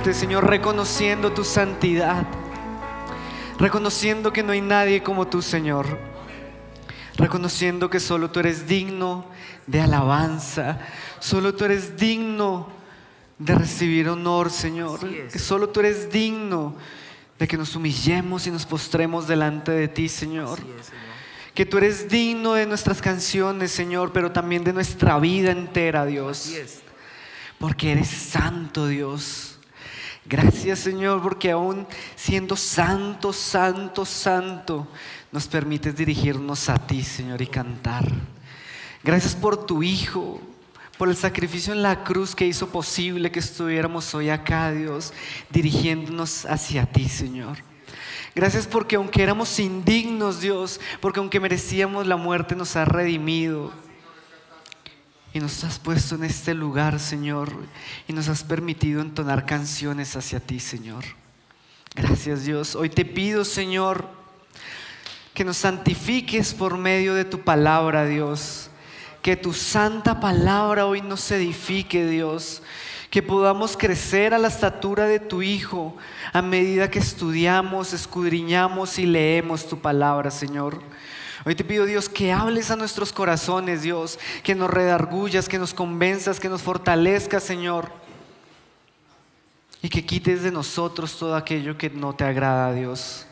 Señor, reconociendo tu santidad, reconociendo que no hay nadie como tú, Señor, reconociendo que solo tú eres digno de alabanza, solo tú eres digno de recibir honor, Señor, que solo tú eres digno de que nos humillemos y nos postremos delante de ti, Señor. Que tú eres digno de nuestras canciones, Señor, pero también de nuestra vida entera, Dios, porque eres santo, Dios. Gracias, Señor, porque aún siendo santo, santo, santo, nos permites dirigirnos a ti, Señor, y cantar. Gracias por tu Hijo, por el sacrificio en la cruz que hizo posible que estuviéramos hoy acá, Dios, dirigiéndonos hacia ti, Señor. Gracias porque aunque éramos indignos, Dios, porque aunque merecíamos la muerte, nos has redimido. Y nos has puesto en este lugar, Señor, y nos has permitido entonar canciones hacia ti, Señor. Gracias, Dios. Hoy te pido, Señor, que nos santifiques por medio de tu palabra, Dios. Que tu santa palabra hoy nos edifique, Dios. Que podamos crecer a la estatura de tu Hijo a medida que estudiamos, escudriñamos y leemos tu palabra, Señor. Hoy te pido, Dios, que hables a nuestros corazones, Dios, que nos redargullas, que nos convenzas, que nos fortalezcas, Señor, y que quites de nosotros todo aquello que no te agrada, Dios.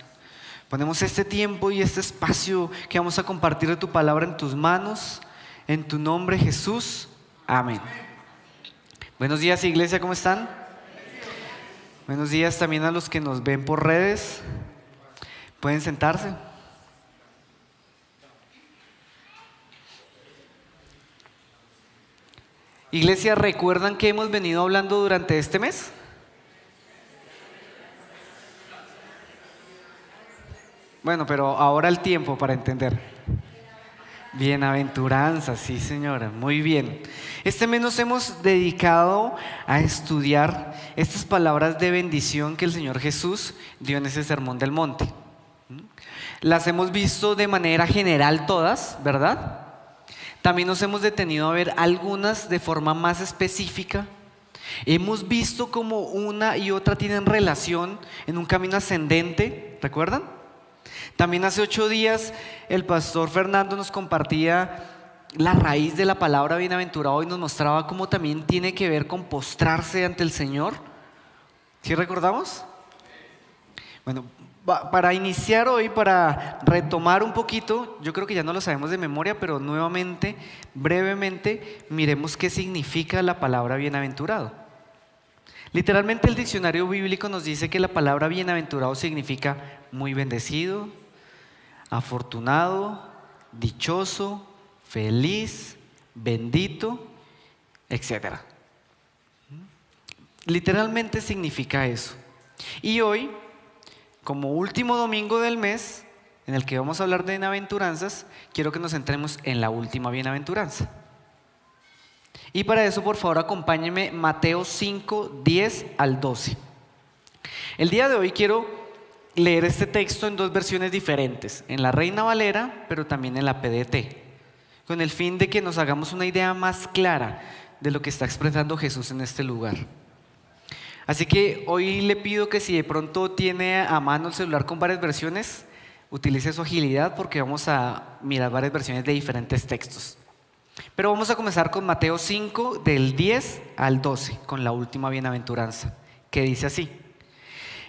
Ponemos este tiempo y este espacio que vamos a compartir de tu palabra en tus manos, en tu nombre, Jesús. Amén. Buenos días, iglesia, ¿cómo están? Buenos días también a los que nos ven por redes. ¿Pueden sentarse? Iglesia, ¿recuerdan que hemos venido hablando durante este mes? Bueno, pero ahora el tiempo para entender. Bienaventuranza, sí, señora, muy bien. Este mes nos hemos dedicado a estudiar estas palabras de bendición que el Señor Jesús dio en ese sermón del monte. Las hemos visto de manera general todas, ¿verdad? También nos hemos detenido a ver algunas de forma más específica. Hemos visto cómo una y otra tienen relación en un camino ascendente, ¿recuerdan? También hace 8 días el pastor Fernando nos compartía la raíz de la palabra bienaventurado y nos mostraba cómo también tiene que ver con postrarse ante el Señor. ¿Sí recordamos? Bueno, para iniciar hoy, para retomar un poquito, yo creo que ya no lo sabemos de memoria, pero nuevamente, brevemente, miremos qué significa la palabra bienaventurado. Literalmente el diccionario bíblico nos dice que la palabra bienaventurado significa muy bendecido, afortunado, dichoso, feliz, bendito, etc. Literalmente significa eso. Y hoy, como último domingo del mes, en el que vamos a hablar de bienaventuranzas, quiero que nos centremos en la última bienaventuranza. Y para eso, por favor, acompáñenme Mateo 5, 10 al 12. El día de hoy quiero leer este texto en 2 versiones diferentes, en la Reina Valera, pero también en la PDT, con el fin de que nos hagamos una idea más clara de lo que está expresando Jesús en este lugar. Así que hoy le pido que si de pronto tiene a mano el celular con varias versiones, utilice su agilidad porque vamos a mirar varias versiones de diferentes textos. Pero vamos a comenzar con Mateo 5, del 10 al 12, con la última bienaventuranza, que dice así: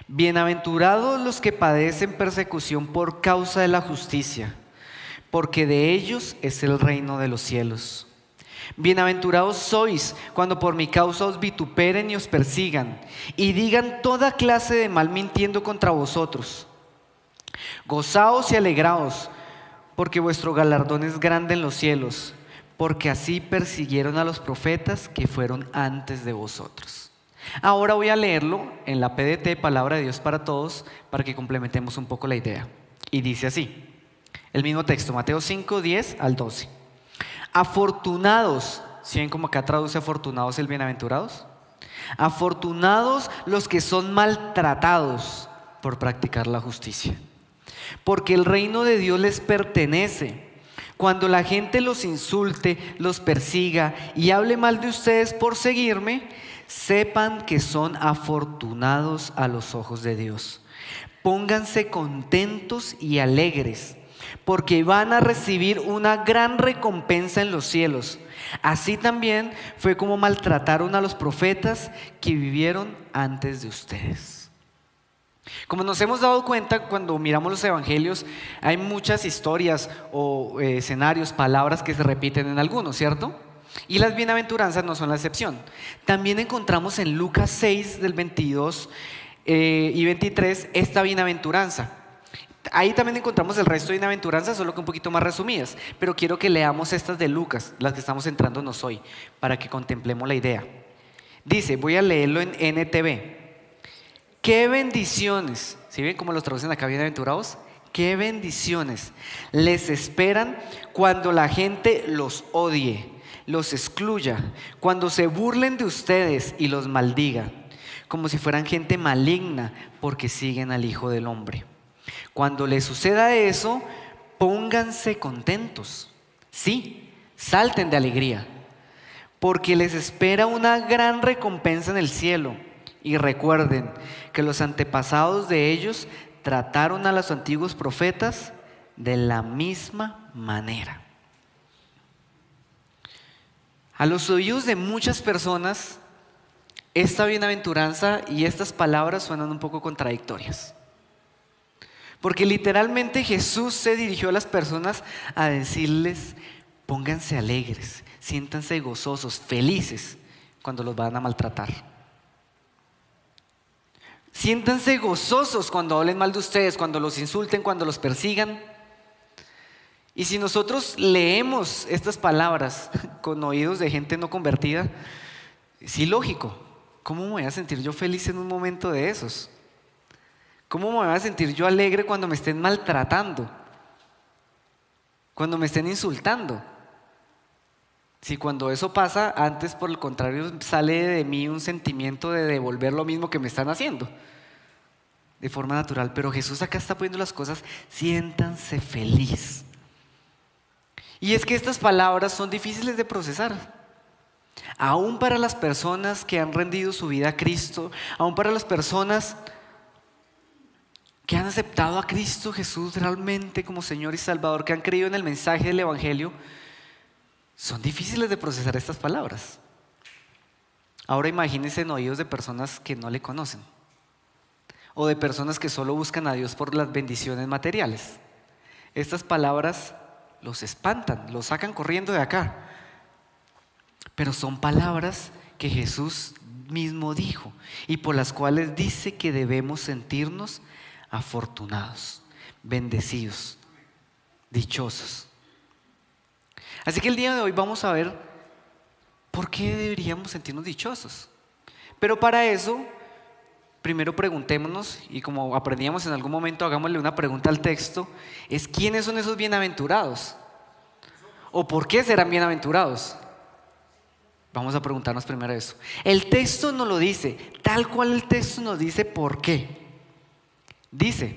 Bienaventurados los que padecen persecución por causa de la justicia, porque de ellos es el reino de los cielos. Bienaventurados sois cuando por mi causa os vituperen y os persigan, y digan toda clase de mal mintiendo contra vosotros. Gozaos y alegraos, porque vuestro galardón es grande en los cielos, porque así persiguieron a los profetas que fueron antes de vosotros. Ahora voy a leerlo en la PDT, Palabra de Dios para Todos, para que complementemos un poco la idea. Y dice así, el mismo texto, Mateo 5, 10 al 12. Afortunados, ¿sí ven cómo acá traduce afortunados el bienaventurados? Afortunados los que son maltratados por practicar la justicia, porque el reino de Dios les pertenece. Cuando la gente los insulte, los persiga y hable mal de ustedes por seguirme, sepan que son afortunados a los ojos de Dios. Pónganse contentos y alegres, porque van a recibir una gran recompensa en los cielos. Así también fue como maltrataron a los profetas que vivieron antes de ustedes. Como nos hemos dado cuenta cuando miramos los evangelios, hay muchas historias o escenarios, palabras que se repiten en algunos, ¿cierto? Y las bienaventuranzas no son la excepción. También encontramos en Lucas 6 del 22 y 23 esta bienaventuranza. Ahí también encontramos el resto de bienaventuranzas, solo que un poquito más resumidas. Pero quiero que leamos estas de Lucas, las que estamos centrándonos hoy, para que contemplemos la idea. Dice, voy a leerlo en NTV. ¡Qué bendiciones! ¿Sí ven cómo los traducen acá, bienaventurados? ¡Qué bendiciones les esperan cuando la gente los odie, los excluya, cuando se burlen de ustedes y los maldiga, como si fueran gente maligna porque siguen al Hijo del Hombre! Cuando les suceda eso, pónganse contentos. Sí, salten de alegría, porque les espera una gran recompensa en el cielo. Y recuerden que los antepasados de ellos trataron a los antiguos profetas de la misma manera. A los oídos de muchas personas, esta bienaventuranza y estas palabras suenan un poco contradictorias. Porque literalmente Jesús se dirigió a las personas a decirles: pónganse alegres, siéntanse gozosos, felices cuando los van a maltratar. Siéntanse gozosos cuando hablen mal de ustedes, cuando los insulten, cuando los persigan. Y si nosotros leemos estas palabras con oídos de gente no convertida, sí, lógico, ¿cómo me voy a sentir yo feliz en un momento de esos? ¿Cómo me voy a sentir yo alegre cuando me estén maltratando? Cuando me estén insultando. Si cuando eso pasa, antes por el contrario sale de mí un sentimiento de devolver lo mismo que me están haciendo, de forma natural. Pero Jesús acá está poniendo las cosas: siéntanse feliz. Y es que estas palabras son difíciles de procesar, aún para las personas que han rendido su vida a Cristo, aún para las personas que han aceptado a Cristo Jesús realmente como Señor y Salvador, que han creído en el mensaje del Evangelio. Son difíciles de procesar estas palabras. Ahora imagínense en oídos de personas que no le conocen, o de personas que solo buscan a Dios por las bendiciones materiales. Estas palabras los espantan, los sacan corriendo de acá. Pero son palabras que Jesús mismo dijo y por las cuales dice que debemos sentirnos afortunados, bendecidos, dichosos. Así que el día de hoy vamos a ver por qué deberíamos sentirnos dichosos. Pero para eso, primero preguntémonos, y como aprendíamos en algún momento, hagámosle una pregunta al texto: es ¿quiénes son esos bienaventurados? ¿O por qué serán bienaventurados? Vamos a preguntarnos primero eso. El texto nos lo dice, tal cual el texto nos dice por qué. Dice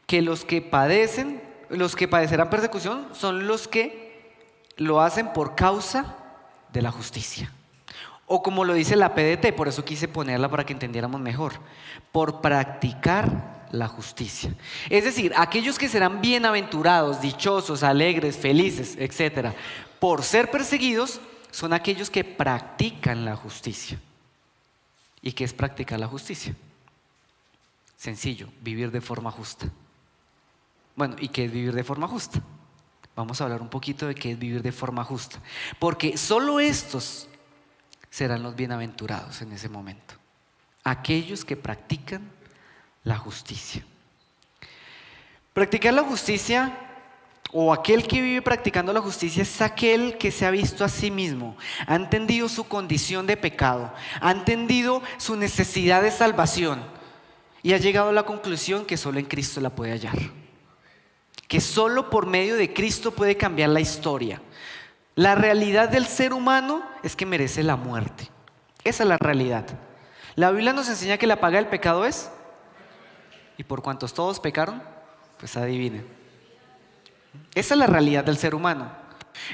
que los que padecerán persecución son los que lo hacen por causa de la justicia. O como lo dice la PDT, por eso quise ponerla para que entendiéramos mejor: por practicar la justicia. Es decir, aquellos que serán bienaventurados, dichosos, alegres, felices, etc., por ser perseguidos, son aquellos que practican la justicia. ¿Y qué es practicar la justicia? Sencillo, vivir de forma justa. Bueno, ¿y qué es vivir de forma justa? Vamos a hablar un poquito de qué es vivir de forma justa, porque solo estos serán los bienaventurados en ese momento, aquellos que practican la justicia. Practicar la justicia, o aquel que vive practicando la justicia, es aquel que se ha visto a sí mismo, ha entendido su condición de pecado, ha entendido su necesidad de salvación y ha llegado a la conclusión que solo en Cristo la puede hallar, que solo por medio de Cristo puede cambiar la historia. La realidad del ser humano es que merece la muerte. Esa es la realidad. La Biblia nos enseña que la paga del pecado es, y por cuantos todos pecaron, pues adivinen. Esa es la realidad del ser humano.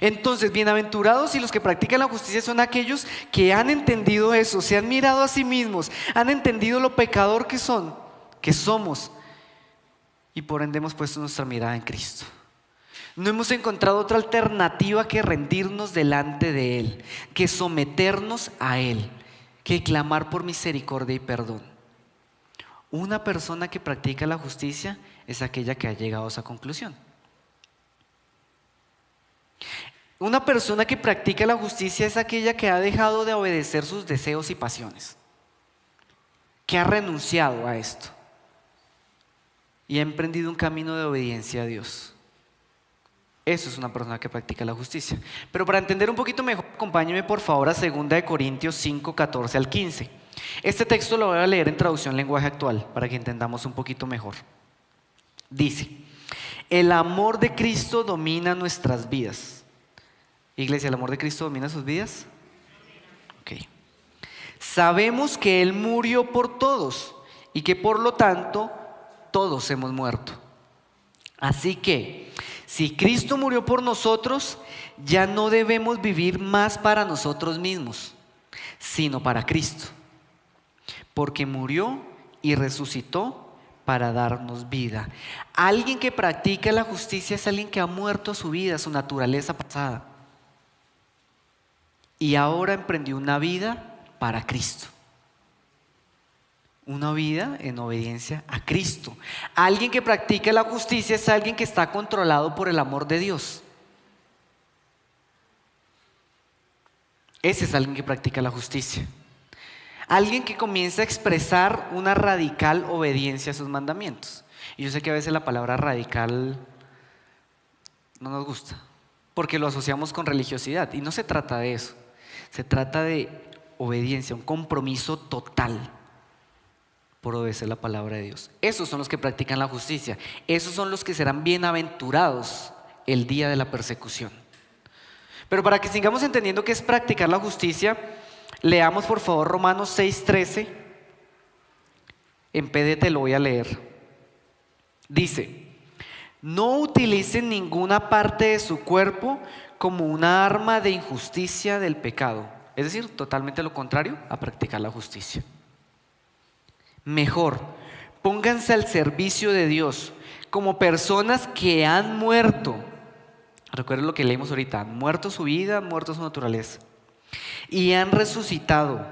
Entonces, bienaventurados y los que practican la justicia son aquellos que han entendido eso, se han mirado a sí mismos, han entendido lo pecador que son, que somos, y por ende hemos puesto nuestra mirada en Cristo. No hemos encontrado otra alternativa que rendirnos delante de Él, que someternos a Él, que clamar por misericordia y perdón. Una persona que practica la justicia es aquella que ha llegado a esa conclusión. Una persona que practica la justicia es aquella que ha dejado de obedecer sus deseos y pasiones, que ha renunciado a esto y ha emprendido un camino de obediencia a Dios. Eso es una persona que practica la justicia. Pero para entender un poquito mejor, acompáñeme por favor a 2 Corintios 5, 14 al 15. Este texto lo voy a leer en traducción lenguaje actual para que entendamos un poquito mejor. Dice: el amor de Cristo domina nuestras vidas. Iglesia, ¿el amor de Cristo domina sus vidas? Ok. Sabemos que Él murió por todos y que por lo tanto todos hemos muerto. Así que si Cristo murió por nosotros, ya no debemos vivir más para nosotros mismos, sino para Cristo, porque murió y resucitó para darnos vida. Alguien que practica la justicia es alguien que ha muerto a su vida, a su naturaleza pasada, y ahora emprendió una vida para Cristo. Una vida en obediencia a Cristo. Alguien que practica la justicia es alguien que está controlado por el amor de Dios. Ese es alguien que practica la justicia. Alguien que comienza a expresar una radical obediencia a sus mandamientos. Y yo sé que a veces la palabra radical no nos gusta, porque lo asociamos con religiosidad. Y no se trata de eso. Se trata de obediencia, un compromiso total por obedecer la palabra de Dios. Esos son los que practican la justicia. Esos son los que serán bienaventurados el día de la persecución. Pero para que sigamos entendiendo qué es practicar la justicia, leamos por favor Romanos 6:13. En PDT lo voy a leer. Dice: no utilicen ninguna parte de su cuerpo como una arma de injusticia del pecado. Es decir, totalmente lo contrario a practicar la justicia. Mejor, pónganse al servicio de Dios como personas que han muerto. Recuerden lo que leímos ahorita: han muerto su vida, han muerto su naturaleza y han resucitado.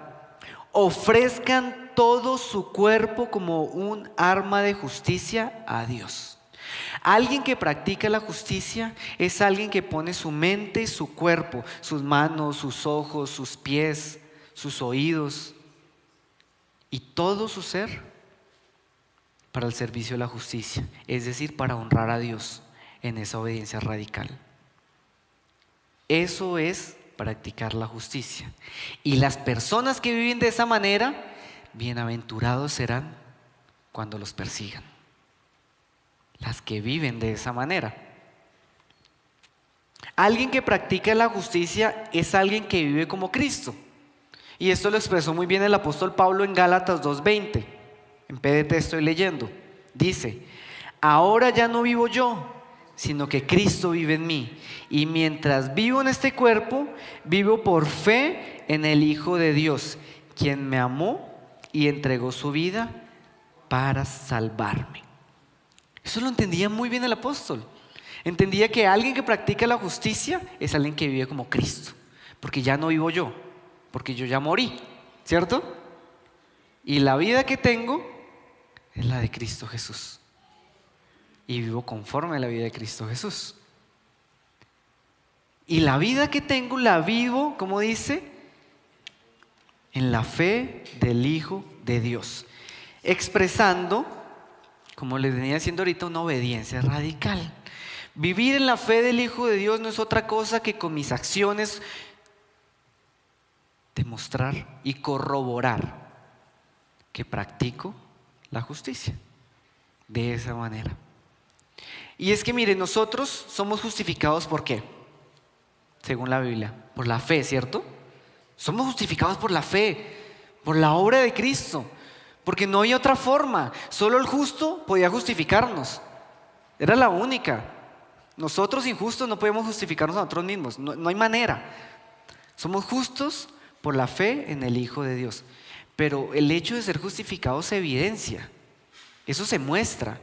Ofrezcan todo su cuerpo como un arma de justicia a Dios. Alguien que practica la justicia es alguien que pone su mente y su cuerpo, sus manos, sus ojos, sus pies, sus oídos y todo su ser para el servicio de la justicia, es decir, para honrar a Dios en esa obediencia radical. Eso es practicar la justicia. Y las personas que viven de esa manera, bienaventurados serán cuando los persigan. Las que viven de esa manera. Alguien que practica la justicia es alguien que vive como Cristo. Y esto lo expresó muy bien el apóstol Pablo en Gálatas 2:20. En PDT estoy leyendo. Dice: ahora ya no vivo yo, sino que Cristo vive en mí. Y mientras vivo en este cuerpo, vivo por fe en el Hijo de Dios, quien me amó y entregó su vida para salvarme. Eso lo entendía muy bien el apóstol. Entendía que alguien que practica la justicia es alguien que vive como Cristo, porque ya no vivo yo, porque yo ya morí, ¿cierto? Y la vida que tengo es la de Cristo Jesús. Y vivo conforme a la vida de Cristo Jesús. Y la vida que tengo la vivo, como dice, en la fe del Hijo de Dios, expresando, como les venía diciendo ahorita, una obediencia radical. Vivir en la fe del Hijo de Dios no es otra cosa que con mis acciones demostrar y corroborar que practico la justicia de esa manera. Y es que miren, nosotros somos justificados ¿por qué? Según la Biblia, por la fe, ¿cierto? Somos justificados por la fe, por la obra de Cristo, porque no había otra forma. Solo el justo podía justificarnos, era la única. Nosotros injustos no podemos justificarnos a nosotros mismos, no hay manera. Somos justos por la fe en el Hijo de Dios. Pero el hecho de ser justificados se evidencia, eso se muestra.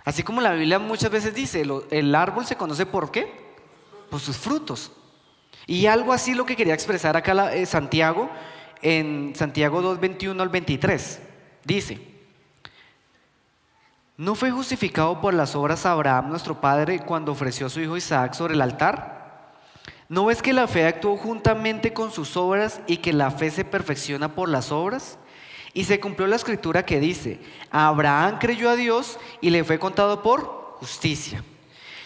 Así como la Biblia muchas veces dice, el árbol se conoce ¿por qué? Por sus frutos. Y algo así lo que quería expresar acá Santiago, en Santiago 2, 21 al 23. Dice: ¿no fue justificado por las obras Abraham nuestro padre cuando ofreció a su hijo Isaac sobre el altar? ¿No ves que la fe actuó juntamente con sus obras y que la fe se perfecciona por las obras? Y se cumplió la escritura que dice: Abraham creyó a Dios y le fue contado por justicia.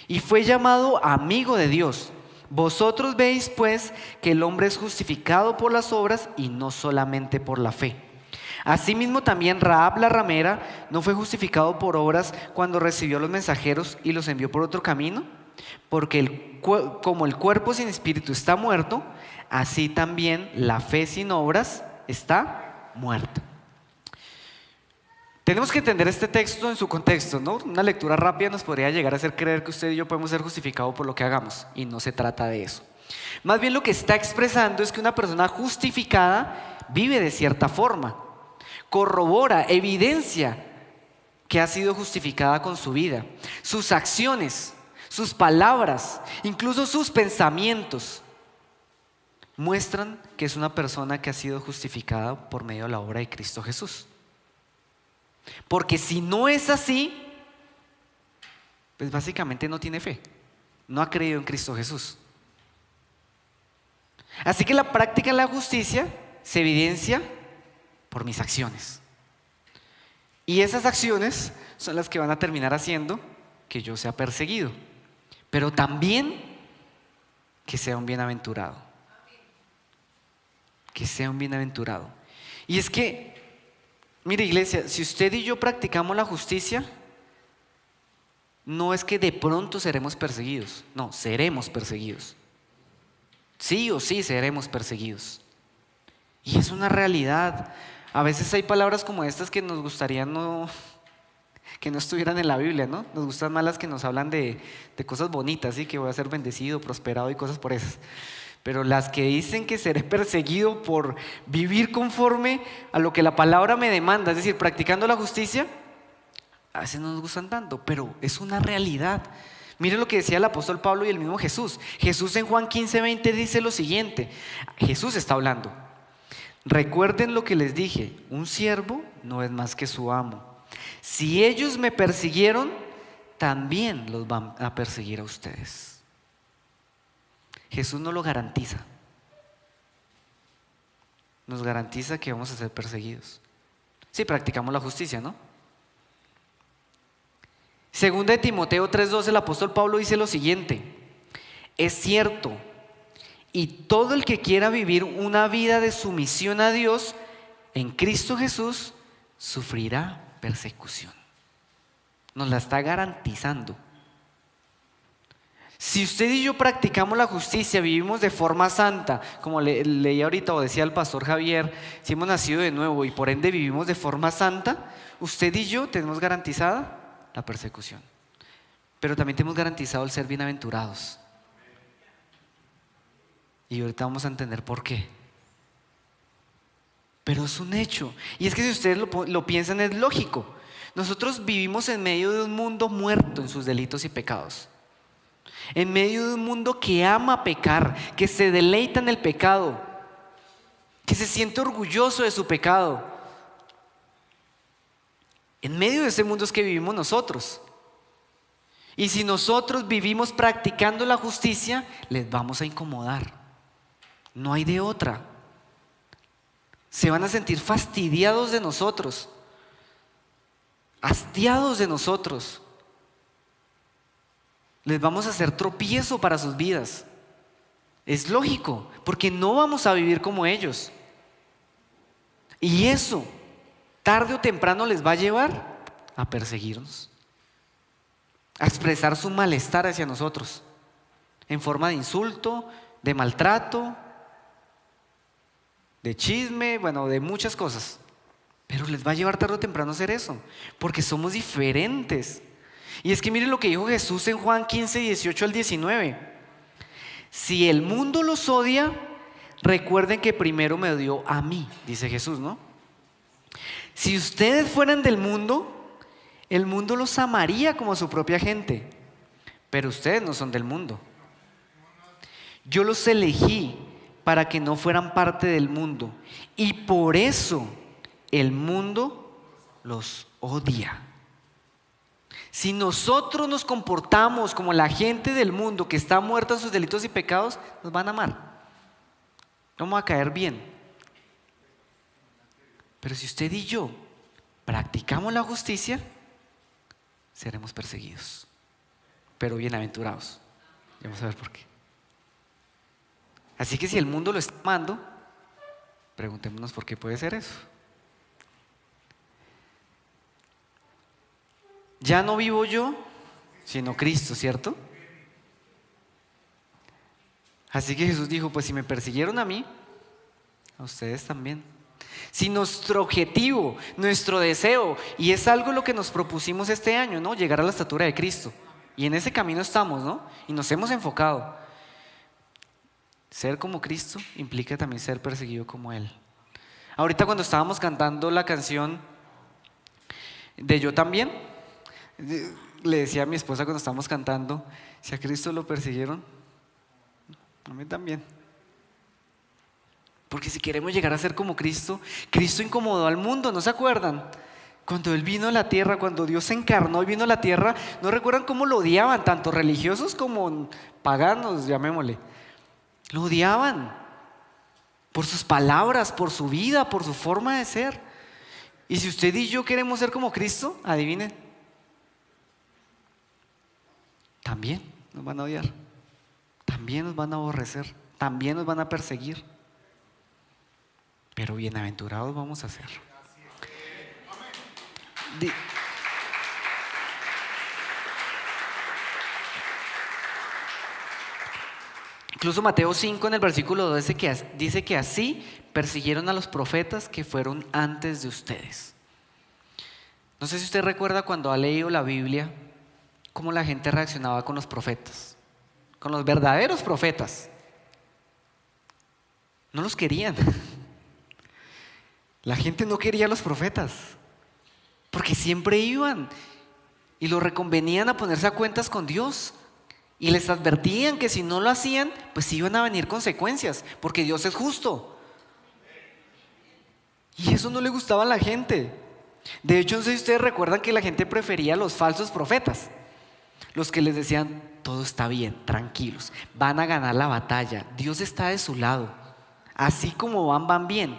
Y fue llamado amigo de Dios. Vosotros veis pues que el hombre es justificado por las obras y no solamente por la fe. Asimismo también Rahab la ramera no fue justificado por obras cuando recibió a los mensajeros y los envió por otro camino. Porque como el cuerpo sin espíritu está muerto, así también la fe sin obras está muerta. Tenemos que entender este texto en su contexto, ¿no? Una lectura rápida nos podría llegar a hacer creer que usted y yo podemos ser justificados por lo que hagamos, y no se trata de eso. Más bien lo que está expresando es que una persona justificada vive de cierta forma, corrobora, evidencia que ha sido justificada con su vida, sus acciones, sus palabras, incluso sus pensamientos muestran que es una persona que ha sido justificada por medio de la obra de Cristo Jesús. Porque si no es así, pues básicamente no tiene fe, no ha creído en Cristo Jesús. Así que la práctica de la justicia se evidencia por mis acciones. Y esas acciones son las que van a terminar haciendo que yo sea perseguido, pero también que sea un bienaventurado. Que sea un bienaventurado. Y es que, mire iglesia, si usted y yo practicamos la justicia, no es que de pronto seremos perseguidos, no, seremos perseguidos. Sí o sí seremos perseguidos. Y es una realidad. A veces hay palabras como estas que nos gustaría que no estuvieran en la Biblia, ¿no? Nos gustan más las que nos hablan de cosas bonitas, ¿sí? Que voy a ser bendecido, prosperado y cosas por esas. Pero las que dicen que seré perseguido por vivir conforme a lo que la palabra me demanda, es decir, practicando la justicia, a veces no nos gustan tanto, pero es una realidad. Mire lo que decía el apóstol Pablo y el mismo Jesús. Jesús en Juan 15:20 dice lo siguiente. Jesús está hablando: recuerden lo que les dije, un siervo no es más que su amo. Si ellos me persiguieron, también los van a perseguir a ustedes. Jesús nos lo garantiza. Nos garantiza que vamos a ser perseguidos si practicamos la justicia, ¿no? Segunda de Timoteo 3:12, el apóstol Pablo dice lo siguiente: es cierto, y todo el que quiera vivir una vida de sumisión a Dios en Cristo Jesús sufrirá persecución. Nos la está garantizando. Si usted y yo practicamos la justicia, vivimos de forma santa, como leí ahorita o decía el pastor Javier, si hemos nacido de nuevo y por ende vivimos de forma santa, usted y yo tenemos garantizada la persecución, pero también tenemos garantizado el ser bienaventurados. Y ahorita vamos a entender por qué. Pero es un hecho. Y es que si ustedes lo piensan, es lógico. Nosotros vivimos en medio de un mundo muerto en sus delitos y pecados. En medio de un mundo que ama pecar, que se deleita en el pecado, que se siente orgulloso de su pecado. En medio de ese mundo es que vivimos nosotros. Y si nosotros vivimos practicando la justicia, les vamos a incomodar. No hay de otra. Se van a sentir fastidiados de nosotros, hastiados de nosotros. Les vamos a hacer tropiezo para sus vidas. Es lógico, porque no vamos a vivir como ellos. Y eso, tarde o temprano, les va a llevar a perseguirnos, a expresar su malestar hacia nosotros, en forma de insulto, de maltrato, de chisme, bueno, de muchas cosas. Pero les va a llevar tarde o temprano a hacer eso, porque somos diferentes. Y es que miren lo que dijo Jesús en Juan 15, 18 al 19. Si el mundo los odia, recuerden que primero me odió a mí, dice Jesús, ¿no? Si ustedes fueran del mundo, el mundo los amaría como a su propia gente, pero ustedes no son del mundo. Yo los elegí para que no fueran parte del mundo, y por eso el mundo los odia. Si nosotros nos comportamos como la gente del mundo que está muerta en sus delitos y pecados, nos van a amar. Vamos a caer bien. Pero si usted y yo practicamos la justicia, seremos perseguidos, pero bienaventurados. Y vamos a ver por qué. Así que si el mundo lo está amando, preguntémonos por qué puede ser eso. Ya no vivo yo, sino Cristo, ¿cierto? Así que Jesús dijo, pues si me persiguieron a mí, a ustedes también. Si nuestro objetivo, nuestro deseo, y es algo lo que nos propusimos este año, ¿no? Llegar a la estatura de Cristo. Y en ese camino estamos, ¿no? Y nos hemos enfocado. Ser como Cristo implica también ser perseguido como Él. Ahorita cuando estábamos cantando la canción de Yo también, le decía a mi esposa cuando estábamos cantando, si a Cristo lo persiguieron, a mí también. Porque si queremos llegar a ser como Cristo, Cristo incomodó al mundo, ¿no se acuerdan? Cuando Él vino a la tierra, cuando Dios se encarnó y vino a la tierra, ¿no recuerdan cómo lo odiaban, tanto religiosos como paganos, llamémosle? Lo odiaban por sus palabras, por su vida, por su forma de ser. Y si usted y yo queremos ser como Cristo, adivinen, también nos van a odiar, también nos van a aborrecer, también nos van a perseguir. Pero bienaventurados vamos a ser. Incluso Mateo 5 en el versículo 12 dice que así persiguieron a los profetas que fueron antes de ustedes. No sé si usted recuerda cuando ha leído la Biblia, cómo la gente reaccionaba con los profetas, con los verdaderos profetas. No los querían. La gente no quería a los profetas, porque siempre iban y los reconvenían a ponerse a cuentas con Dios. Y les advertían que si no lo hacían, pues iban a venir consecuencias, porque Dios es justo. Y eso no le gustaba a la gente. De hecho, no sé si ustedes recuerdan que la gente prefería a los falsos profetas, los que les decían, todo está bien, tranquilos, van a ganar la batalla, Dios está de su lado, así como van bien.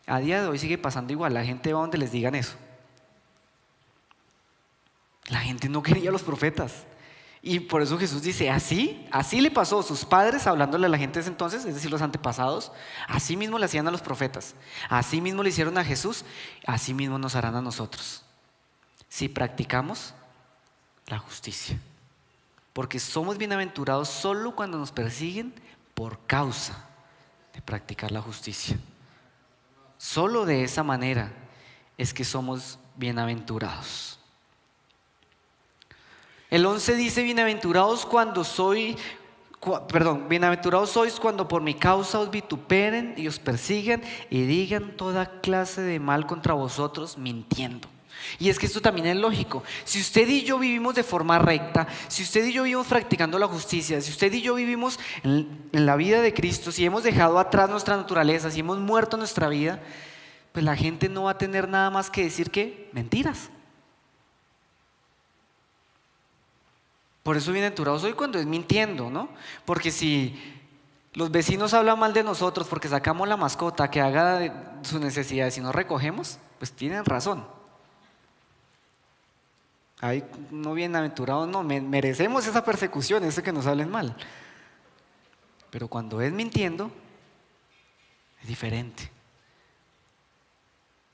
A día de hoy sigue pasando igual, la gente va donde les digan eso. La gente no quería a los profetas. Y por eso Jesús dice, así le pasó. Sus padres, hablándole a la gente de ese entonces, es decir, los antepasados, así mismo le hacían a los profetas, así mismo le hicieron a Jesús, así mismo nos harán a nosotros, si practicamos la justicia. Porque somos bienaventurados solo cuando nos persiguen por causa de practicar la justicia. Solo de esa manera es que somos bienaventurados. El 11 dice, bienaventurados sois cuando por mi causa os vituperen y os persigan y digan toda clase de mal contra vosotros mintiendo. Y es que esto también es lógico. Si usted y yo vivimos de forma recta, si usted y yo vivimos practicando la justicia, si usted y yo vivimos en la vida de Cristo, si hemos dejado atrás nuestra naturaleza, si hemos muerto nuestra vida, pues la gente no va a tener nada más que decir que mentiras. Por eso bienaventurados soy cuando es mintiendo, ¿no? Porque si los vecinos hablan mal de nosotros porque sacamos la mascota que haga sus necesidades y no recogemos, pues tienen razón. Ay, no bienaventurados, no, merecemos esa persecución, eso que nos hablen mal. Pero cuando es mintiendo, es diferente.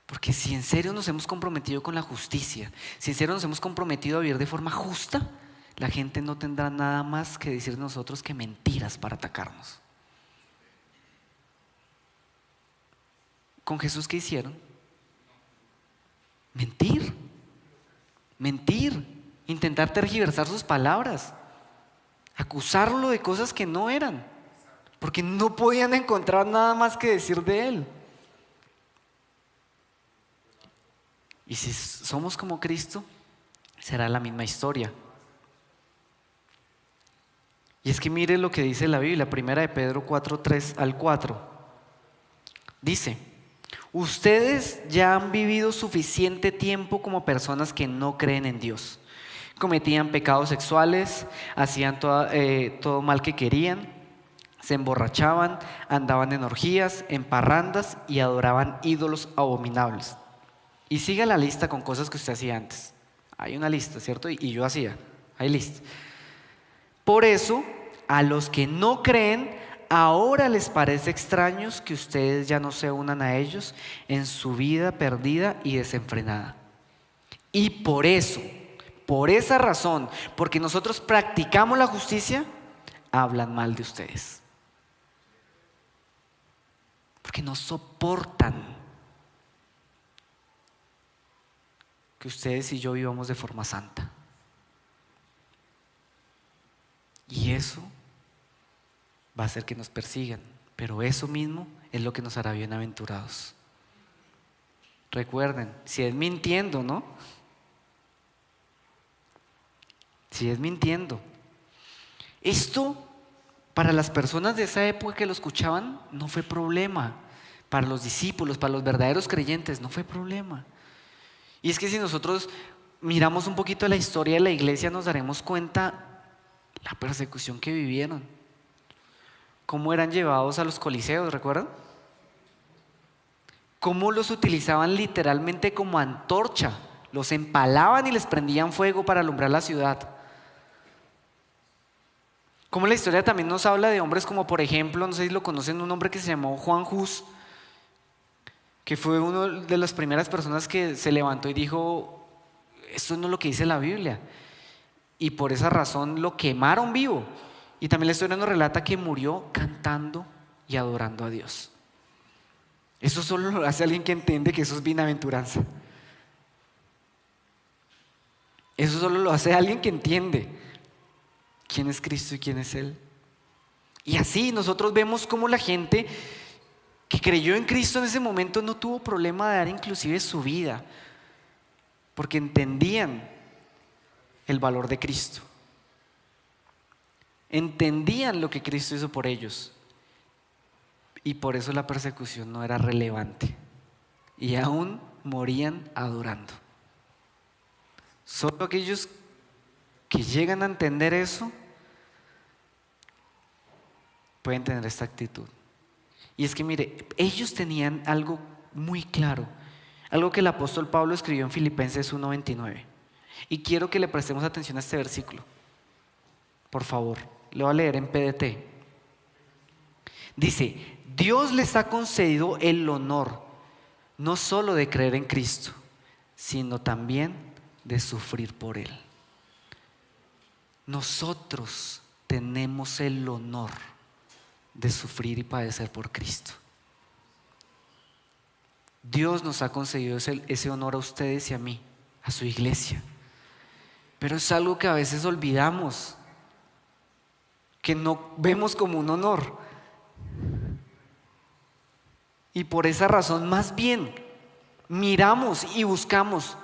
Porque si en serio nos hemos comprometido con la justicia, si en serio nos hemos comprometido a vivir de forma justa, la gente no tendrá nada más que decir de nosotros que mentiras para atacarnos. ¿Con Jesús qué hicieron? Mentir. intentar tergiversar sus palabras, acusarlo de cosas que no eran, porque no podían encontrar nada más que decir de él. Y si somos como Cristo, será la misma historia. Y es que mire lo que dice la Biblia, 1 de Pedro 4, 3 al 4. Dice: ustedes ya han vivido suficiente tiempo como personas que no creen en Dios. Cometían pecados sexuales, hacían todo mal que querían, se emborrachaban, andaban en orgías, en parrandas y adoraban ídolos abominables. Y siga la lista con cosas que usted hacía antes. Hay una lista, ¿cierto? Y yo hacía, hay lista. Por eso, a los que no creen, ahora les parece extraño que ustedes ya no se unan a ellos en su vida perdida y desenfrenada. Y por eso, por esa razón, porque nosotros practicamos la justicia, hablan mal de ustedes. Porque no soportan que ustedes y yo vivamos de forma santa. Y eso va a hacer que nos persigan, pero eso mismo es lo que nos hará bienaventurados. Recuerden, si es mintiendo, ¿no? Si es mintiendo. Esto, para las personas de esa época que lo escuchaban, no fue problema. Para los discípulos, para los verdaderos creyentes, no fue problema. Y es que si nosotros miramos un poquito la historia de la iglesia, nos daremos cuenta la persecución que vivieron. Cómo eran llevados a los coliseos, ¿recuerdan? Cómo los utilizaban literalmente como antorcha. Los empalaban y les prendían fuego para alumbrar la ciudad. Cómo la historia también nos habla de hombres como, por ejemplo, no sé si lo conocen, un hombre que se llamó Juan Hus, que fue una de las primeras personas que se levantó y dijo: esto no es lo que dice la Biblia. Y por esa razón lo quemaron vivo. Y también la historia nos relata que murió cantando y adorando a Dios. Eso solo lo hace alguien que entiende que eso es bienaventuranza. Eso solo lo hace alguien que entiende quién es Cristo y quién es Él. Y así nosotros vemos cómo la gente que creyó en Cristo en ese momento no tuvo problema de dar inclusive su vida, porque entendían el valor de Cristo. Entendían lo que Cristo hizo por ellos. Y por eso la persecución no era relevante. Y aún morían adorando. Solo aquellos que llegan a entender eso pueden tener esta actitud. Y es que mire, ellos tenían algo muy claro, algo que el apóstol Pablo escribió en Filipenses 1:29. Y quiero que le prestemos atención a este versículo. Por favor, lo voy a leer en PDT. Dice: Dios les ha concedido el honor no solo de creer en Cristo, sino también de sufrir por Él. Nosotros tenemos el honor de sufrir y padecer por Cristo. Dios nos ha concedido ese honor a ustedes y a mí, a su iglesia. Pero es algo que a veces olvidamos, que no vemos como un honor. Y por esa razón, más bien, miramos y buscamos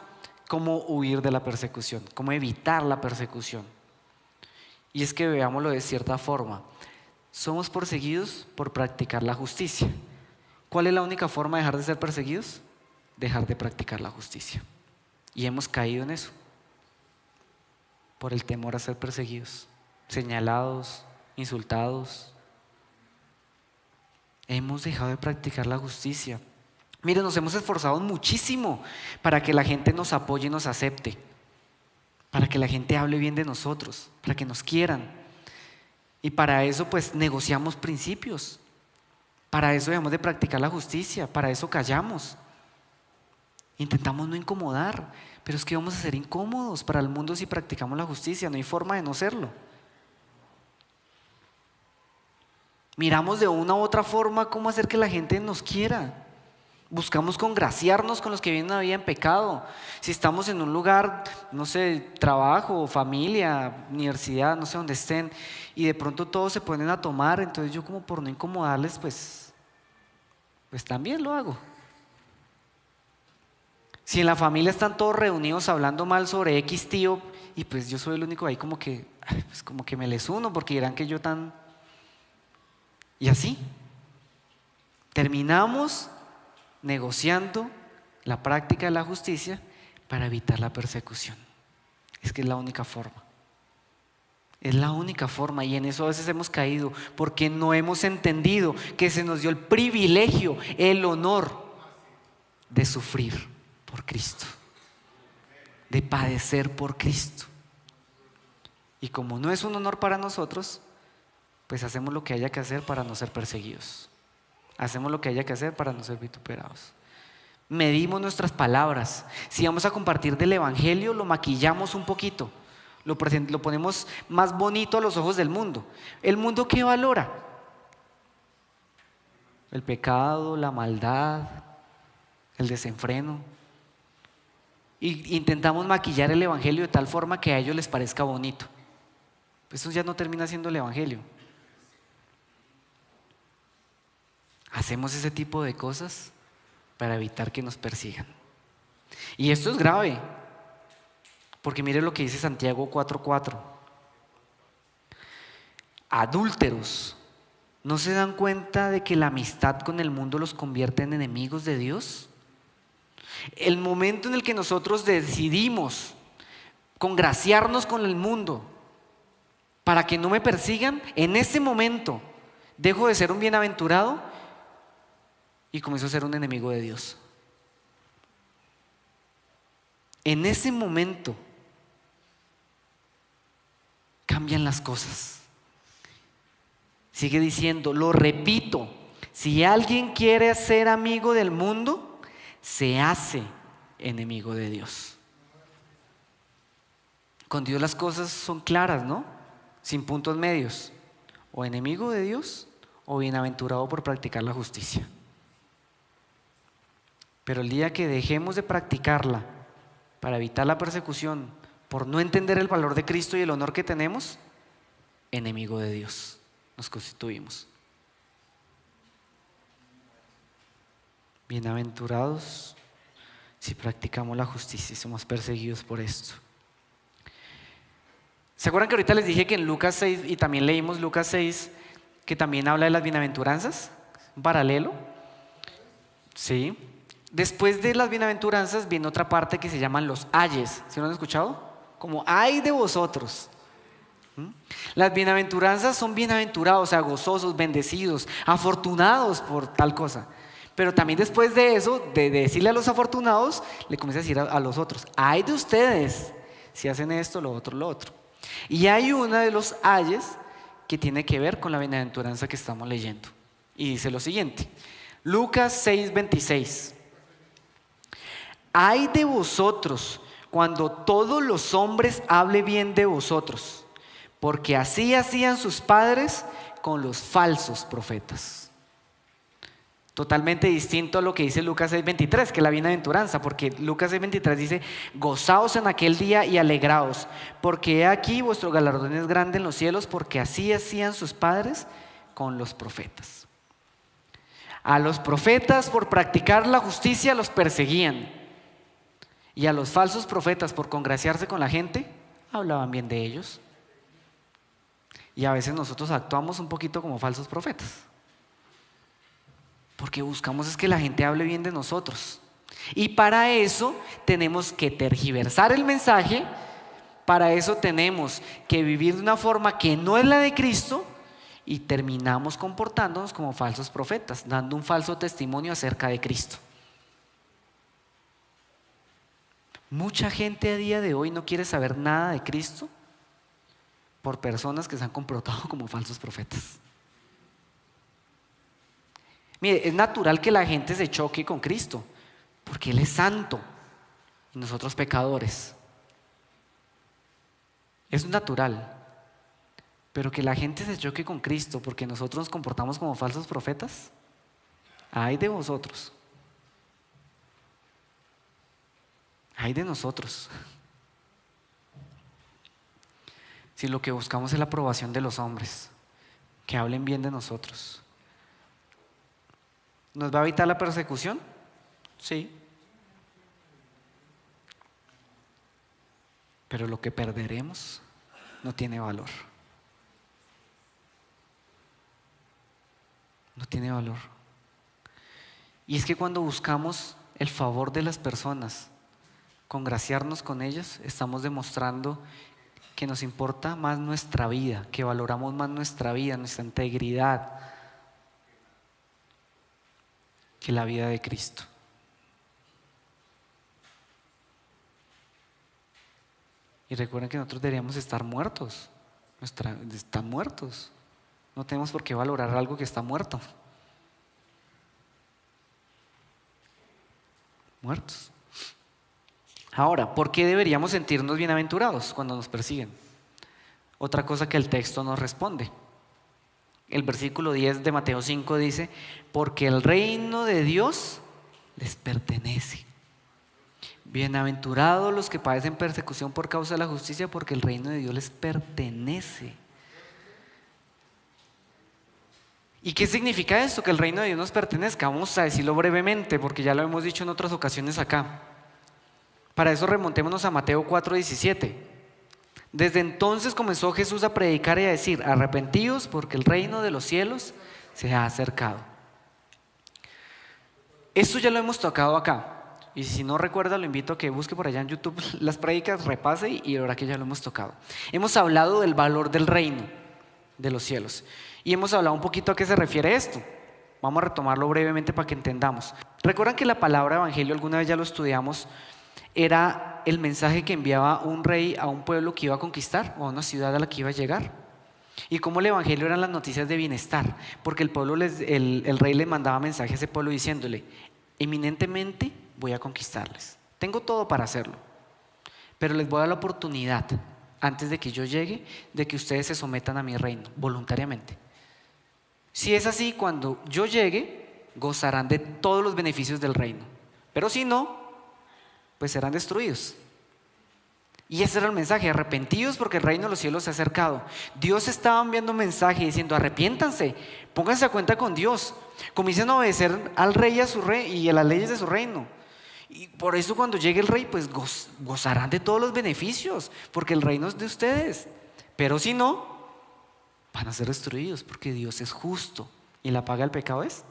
cómo huir de la persecución, cómo evitar la persecución. Y es que veámoslo de cierta forma. Somos perseguidos por practicar la justicia. ¿Cuál es la única forma de dejar de ser perseguidos? Dejar de practicar la justicia. Y hemos caído en eso, por el temor a ser perseguidos, señalados, insultados. Hemos dejado de practicar la justicia. Miren, nos hemos esforzado muchísimo para que la gente nos apoye y nos acepte, para que la gente hable bien de nosotros, para que nos quieran. Y para eso pues negociamos principios. Para eso dejamos de practicar la justicia, para eso callamos. Intentamos no incomodar, pero es que vamos a ser incómodos para el mundo si practicamos la justicia, no hay forma de no serlo. Miramos de una u otra forma cómo hacer que la gente nos quiera. Buscamos congraciarnos con los que viven una vida en pecado. Si estamos en un lugar, no sé, trabajo, familia, universidad, no sé dónde estén, y de pronto todos se ponen a tomar, entonces yo como por no incomodarles, pues también lo hago. Si en la familia están todos reunidos hablando mal sobre X tío, y pues yo soy el único ahí como que, pues como que me les uno, porque dirán que yo tan... Y así, terminamos negociando la práctica de la justicia para evitar la persecución. Es que es la única forma. Es la única forma, y en eso a veces hemos caído porque no hemos entendido que se nos dio el privilegio, el honor de sufrir por Cristo, de padecer por Cristo. Y como no es un honor para nosotros, pues hacemos lo que haya que hacer para no ser perseguidos. Hacemos lo que haya que hacer para no ser vituperados. Medimos nuestras palabras. Si vamos a compartir del evangelio, lo maquillamos un poquito, lo ponemos más bonito a los ojos del mundo. ¿El mundo qué valora? El pecado, la maldad, el desenfreno. Y intentamos maquillar el evangelio de tal forma que a ellos les parezca bonito. Eso ya no termina siendo el evangelio. Hacemos ese tipo de cosas para evitar que nos persigan. Y esto es grave, porque mire lo que dice Santiago 4:4. Adúlteros, ¿no se dan cuenta de que la amistad con el mundo los convierte en enemigos de Dios? El momento en el que nosotros decidimos congraciarnos con el mundo para que no me persigan, en ese momento dejo de ser un bienaventurado y comienzo a ser un enemigo de Dios. En ese momento cambian las cosas. Sigue diciendo, lo repito, si alguien quiere ser amigo del mundo, se hace enemigo de Dios. Con Dios las cosas son claras, ¿no? Sin puntos medios. O enemigo de Dios o bienaventurado por practicar la justicia. Pero el día que dejemos de practicarla para evitar la persecución, por no entender el valor de Cristo y el honor que tenemos, enemigo de Dios nos constituimos. Bienaventurados si practicamos la justicia y somos perseguidos por esto. ¿Se acuerdan que ahorita les dije que en Lucas 6, y también leímos Lucas 6, que también habla de las bienaventuranzas? ¿Un paralelo? Sí. Después de las bienaventuranzas viene otra parte que se llaman los ayes. ¿Sí lo han escuchado? Como ay de vosotros. Las bienaventuranzas son bienaventurados, o sea, gozosos, bendecidos, afortunados por tal cosa. Pero también después de eso, de decirle a los afortunados, le comienza a decir a los otros, ay de ustedes si hacen esto, lo otro, lo otro. Y hay una de los ayes que tiene que ver con la bienaventuranza que estamos leyendo. Y dice lo siguiente, Lucas 6:26. Ay de vosotros cuando todos los hombres hablen bien de vosotros, porque así hacían sus padres con los falsos profetas. Totalmente distinto a lo que dice Lucas 6:23, que es la bienaventuranza, porque Lucas 6:23 dice, gozaos en aquel día y alegraos, porque he aquí vuestro galardón es grande en los cielos, porque así hacían sus padres con los profetas. A los profetas por practicar la justicia los perseguían. Y a los falsos profetas por congraciarse con la gente, hablaban bien de ellos. Y a veces nosotros actuamos un poquito como falsos profetas. Porque buscamos es que la gente hable bien de nosotros. Y para eso tenemos que tergiversar el mensaje. Para eso tenemos que vivir de una forma que no es la de Cristo. Y terminamos comportándonos como falsos profetas, dando un falso testimonio acerca de Cristo. Mucha gente a día de hoy no quiere saber nada de Cristo por personas que se han comportado como falsos profetas. Mire, es natural que la gente se choque con Cristo, porque Él es santo y nosotros pecadores. Es natural. Pero que la gente se choque con Cristo porque nosotros nos comportamos como falsos profetas, ay de vosotros. Ay de nosotros. Si lo que buscamos es la aprobación de los hombres, que hablen bien de nosotros. ¿Nos va a evitar la persecución? Sí. Pero lo que perderemos no tiene valor. No tiene valor. Y es que cuando buscamos el favor de las personas, congraciarnos con ellas, estamos demostrando que nos importa más nuestra vida, que valoramos más nuestra vida, nuestra integridad, que la vida de Cristo. Y recuerden que nosotros deberíamos estar muertos. Están muertos. No tenemos por qué valorar algo que está muerto. Muertos. Ahora, ¿por qué deberíamos sentirnos bienaventurados cuando nos persiguen? Otra cosa que el texto nos responde. El versículo 10 de Mateo 5 dice: porque el reino de Dios les pertenece. Bienaventurados los que padecen persecución por causa de la justicia, porque el reino de Dios les pertenece. ¿Y qué significa esto? Que el reino de Dios nos pertenezca. Vamos a decirlo brevemente, porque ya lo hemos dicho en otras ocasiones acá. Para eso remontémonos a Mateo 4:17. Desde entonces comenzó Jesús a predicar y a decir: arrepentíos, porque el reino de los cielos se ha acercado. Esto ya lo hemos tocado acá. Y si no recuerda, lo invito a que busque por allá en YouTube las prédicas, repase y ahora que ya lo hemos tocado. Hemos hablado del valor del reino de los cielos. Y hemos hablado un poquito a qué se refiere esto. Vamos a retomarlo brevemente para que entendamos. ¿Recuerdan que la palabra evangelio, alguna vez ya lo estudiamos, era el mensaje que enviaba un rey a un pueblo que iba a conquistar o a una ciudad a la que iba a llegar? Y cómo el evangelio eran las noticias de bienestar, porque el rey le mandaba mensaje a ese pueblo diciéndole: eminentemente voy a conquistarles, tengo todo para hacerlo, pero les voy a dar la oportunidad, antes de que yo llegue, de que ustedes se sometan a mi reino voluntariamente. Si es así, cuando yo llegue, gozarán de todos los beneficios del reino, pero si no, pues serán destruidos. Y ese era el mensaje: arrepentíos porque el reino de los cielos se ha acercado. Dios estaba enviando un mensaje diciendo: arrepiéntanse, pónganse a cuenta con Dios, comiencen a obedecer al rey y a su rey y a las leyes de su reino. Y por eso cuando llegue el rey, pues gozarán de todos los beneficios, porque el reino es de ustedes. Pero si no, van a ser destruidos, porque Dios es justo y la paga del pecado es.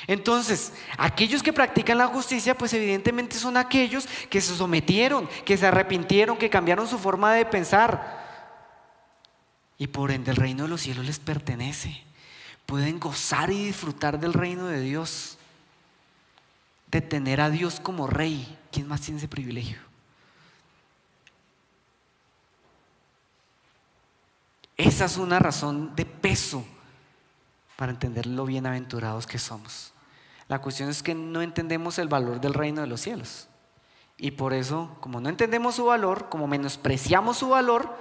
Entonces, aquellos que practican la justicia, pues evidentemente son aquellos que se sometieron, que se arrepintieron, que cambiaron su forma de pensar. Y por ende el reino de los cielos les pertenece. Pueden gozar y disfrutar del reino de Dios, de tener a Dios como rey. ¿Quién más tiene ese privilegio? Esa es una razón de peso para entender lo bienaventurados que somos. La cuestión es que no entendemos el valor del reino de los cielos. Y por eso, como no entendemos su valor, como menospreciamos su valor,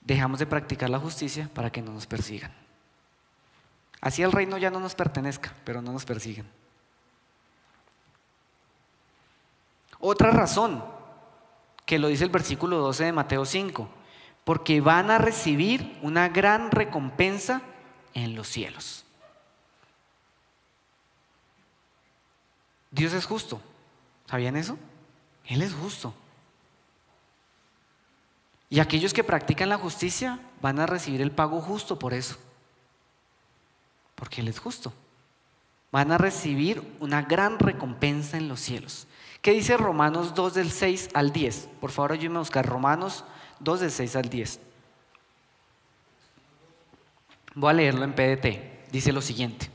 dejamos de practicar la justicia para que no nos persigan. Así el reino ya no nos pertenezca, pero no nos persiguen. Otra razón, que lo dice el versículo 12 de Mateo 5, porque van a recibir una gran recompensa en los cielos. Dios es justo. ¿Sabían eso? Él es justo. Y aquellos que practican la justicia van a recibir el pago justo por eso. Porque Él es justo. Van a recibir una gran recompensa en los cielos. ¿Qué dice Romanos 2 del 6 al 10? Por favor, ayúdenme a buscar Romanos 2 del 6 al 10. Voy a leerlo en PDT. Dice lo siguiente: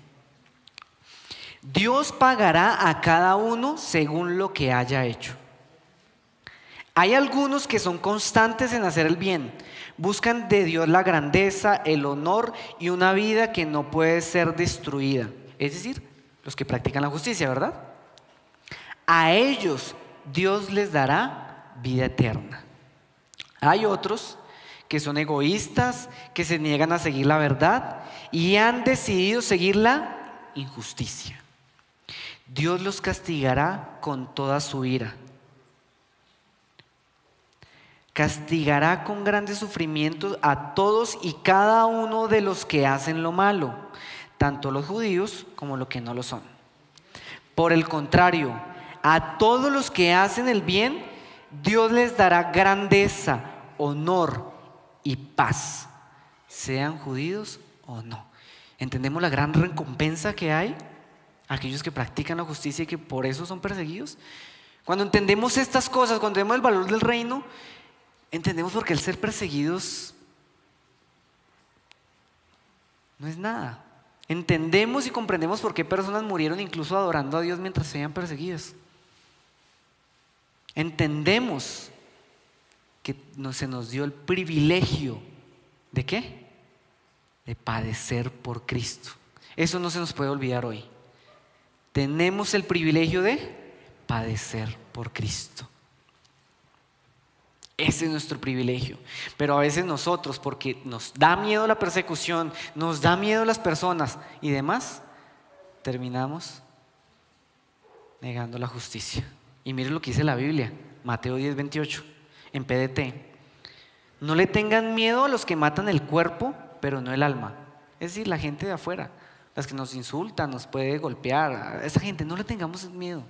Dios pagará a cada uno según lo que haya hecho. Hay algunos que son constantes en hacer el bien, buscan de Dios la grandeza, el honor y una vida que no puede ser destruida. Es decir, los que practican la justicia, ¿verdad? A ellos Dios les dará vida eterna. Hay otros que son egoístas, que se niegan a seguir la verdad y han decidido seguir la injusticia. Dios los castigará con toda su ira. Castigará con grandes sufrimientos a todos y cada uno de los que hacen lo malo, tanto los judíos como los que no lo son. Por el contrario, a todos los que hacen el bien, Dios les dará grandeza, honor y paz, sean judíos o no. ¿Entendemos la gran recompensa que hay a aquellos que practican la justicia y que por eso son perseguidos? Cuando entendemos estas cosas, cuando vemos el valor del reino, entendemos por qué el ser perseguidos no es nada. Entendemos y comprendemos por qué personas murieron incluso adorando a Dios mientras sean perseguidas. Entendemos que se nos dio el privilegio ¿de qué? De padecer por Cristo. Eso no se nos puede olvidar hoy. Tenemos el privilegio de padecer por Cristo. Ese es nuestro privilegio. Pero a veces nosotros, porque nos da miedo la persecución, nos da miedo las personas y demás, terminamos negando la justicia. Y miren lo que dice la Biblia, Mateo 10:28, en PDT. No le tengan miedo a los que matan el cuerpo, pero no el alma. Es decir, la gente de afuera, las que nos insultan, nos puede golpear. A esa gente no le tengamos miedo.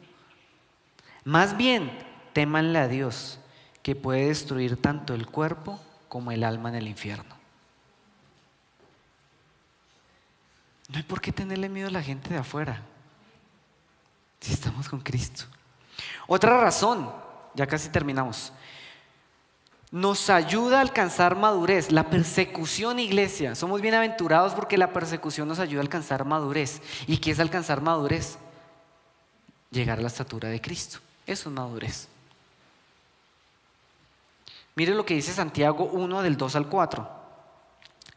Más bien, témanle a Dios, que puede destruir tanto el cuerpo como el alma en el infierno. No hay por qué tenerle miedo a la gente de afuera, si estamos con Cristo. Otra razón, ya casi terminamos, nos ayuda a alcanzar madurez. La persecución, iglesia, somos bienaventurados porque la persecución nos ayuda a alcanzar madurez. ¿Y qué es alcanzar madurez? Llegar a la estatura de Cristo. Eso es madurez. Mire lo que dice Santiago 1 del 2 al 4.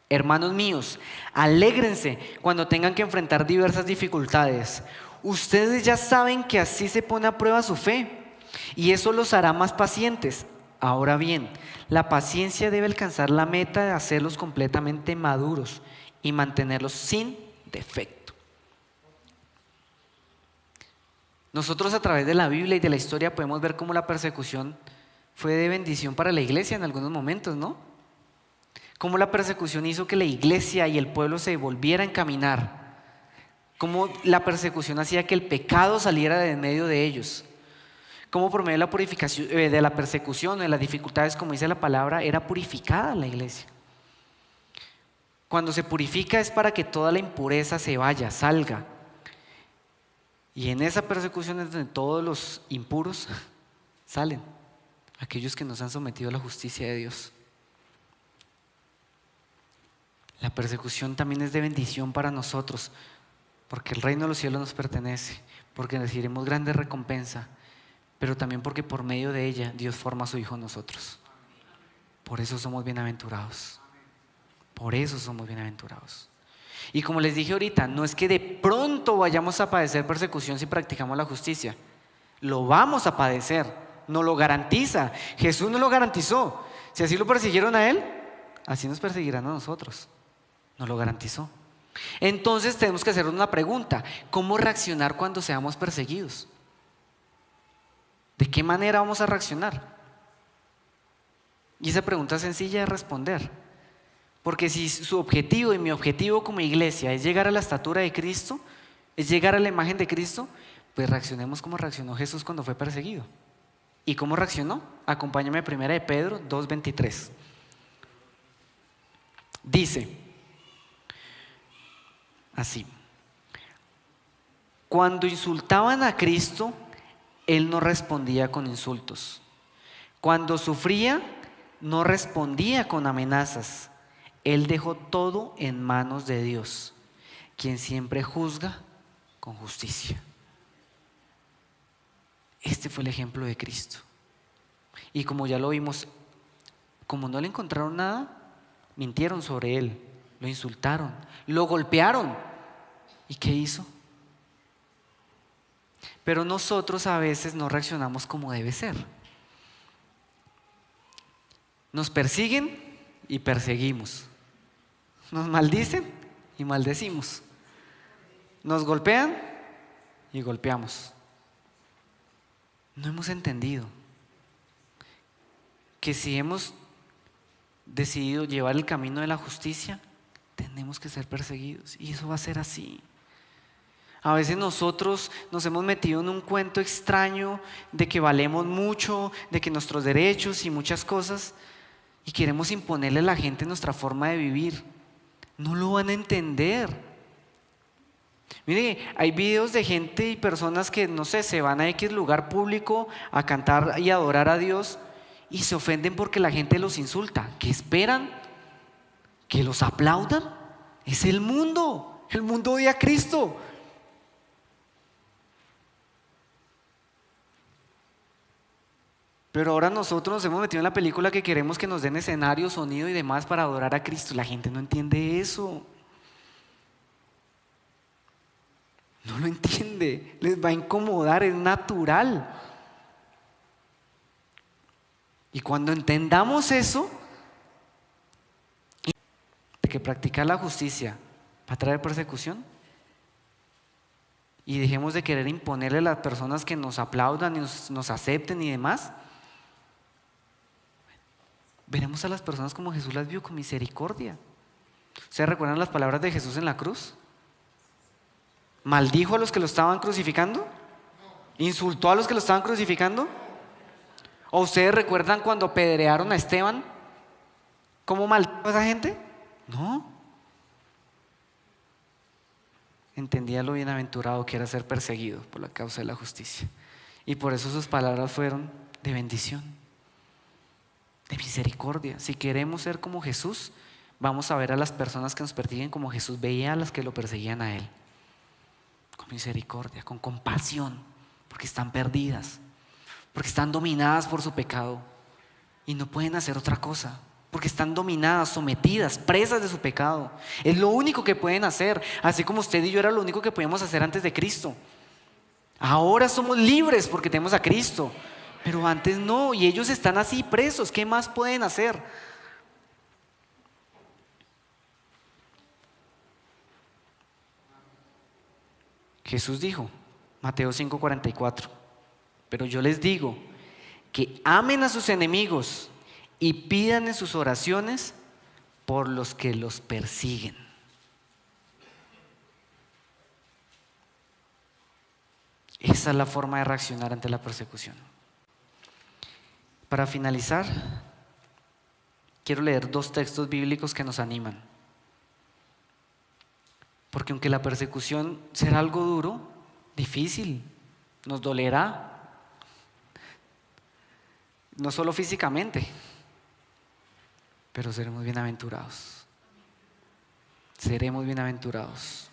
Hermanos míos, alégrense cuando tengan que enfrentar diversas dificultades. Ustedes ya saben que así se pone a prueba su fe y eso los hará más pacientes. Ahora bien, la paciencia debe alcanzar la meta de hacerlos completamente maduros y mantenerlos sin defecto. Nosotros a través de la Biblia y de la historia podemos ver cómo la persecución fue de bendición para la iglesia en algunos momentos, ¿no? Cómo la persecución hizo que la iglesia y el pueblo se volvieran a encaminar. Cómo la persecución hacía que el pecado saliera de en medio de ellos. Cómo por medio de la purificación, de la persecución, de las dificultades, como dice la palabra, era purificada la iglesia. Cuando se purifica es para que toda la impureza se vaya, salga. Y en esa persecución es donde todos los impuros salen. Aquellos que nos han sometido a la justicia de Dios. La persecución también es de bendición para nosotros, porque el reino de los cielos nos pertenece, porque recibiremos grande recompensa, pero también porque por medio de ella Dios forma a su Hijo en nosotros. Por eso somos bienaventurados. Por eso somos bienaventurados. Y como les dije ahorita, no es que de pronto vayamos a padecer persecución si practicamos la justicia. Lo vamos a padecer. Nos lo garantiza. Jesús nos lo garantizó. Si así lo persiguieron a Él, así nos perseguirán a nosotros. Nos lo garantizó. Entonces tenemos que hacernos una pregunta: ¿cómo reaccionar cuando seamos perseguidos? ¿De qué manera vamos a reaccionar? Y esa pregunta es sencilla de responder. Porque si su objetivo y mi objetivo como iglesia es llegar a la estatura de Cristo, es llegar a la imagen de Cristo, pues reaccionemos como reaccionó Jesús cuando fue perseguido. ¿Y cómo reaccionó? Acompáñame a 1 de Pedro 2:23. Dice así: cuando insultaban a Cristo, Él no respondía con insultos. Cuando sufría, no respondía con amenazas. Él dejó todo en manos de Dios, quien siempre juzga con justicia. Este fue el ejemplo de Cristo. Y como ya lo vimos, como no le encontraron nada, mintieron sobre Él, lo insultaron, lo golpearon. ¿Y qué hizo? Pero nosotros a veces no reaccionamos como debe ser. Nos persiguen y perseguimos. Nos maldicen y maldecimos. Nos golpean y golpeamos. No hemos entendido que si hemos decidido llevar el camino de la justicia, tenemos que ser perseguidos, y eso va a ser así. A veces nosotros nos hemos metido en un cuento extraño de que valemos mucho, de que nuestros derechos y muchas cosas, y queremos imponerle a la gente nuestra forma de vivir. No lo van a entender. Mire, hay videos de gente y personas que, no sé, se van a X lugar público a cantar y adorar a Dios y se ofenden porque la gente los insulta. ¿Qué esperan? ¿Que los aplaudan? Es el mundo. El mundo odia a Cristo. Pero ahora nosotros nos hemos metido en la película que queremos que nos den escenario, sonido y demás para adorar a Cristo. La gente no entiende eso. No lo entiende. Les va a incomodar, es natural. Y cuando entendamos eso, de que practicar la justicia va a traer persecución, y dejemos de querer imponerle a las personas que nos aplaudan y nos acepten y demás, veremos a las personas como Jesús las vio, con misericordia. ¿Ustedes recuerdan las palabras de Jesús en la cruz? ¿Maldijo a los que lo estaban crucificando? ¿Insultó a los que lo estaban crucificando? ¿O ustedes recuerdan cuando apedrearon a Esteban? ¿Cómo maldijo a esa gente? No. Entendía lo bienaventurado que era ser perseguido por la causa de la justicia. Y por eso sus palabras fueron de bendición, de misericordia. Si queremos ser como Jesús, vamos a ver a las personas que nos persiguen como Jesús veía a las que lo perseguían a Él. Con misericordia, con compasión, porque están perdidas, porque están dominadas por su pecado y no pueden hacer otra cosa, porque están dominadas, sometidas, presas de su pecado. Es lo único que pueden hacer, así como usted y yo era lo único que podíamos hacer antes de Cristo. Ahora somos libres porque tenemos a Cristo, pero antes no, y ellos están así presos. ¿Qué más pueden hacer? Jesús dijo, Mateo 5:44, pero yo les digo que amen a sus enemigos y pidan en sus oraciones por los que los persiguen. Esa es la forma de reaccionar ante la persecución. Para finalizar, quiero leer 2 textos bíblicos que nos animan. Porque aunque la persecución será algo duro, difícil, nos dolerá, no solo físicamente, pero seremos bienaventurados. Seremos bienaventurados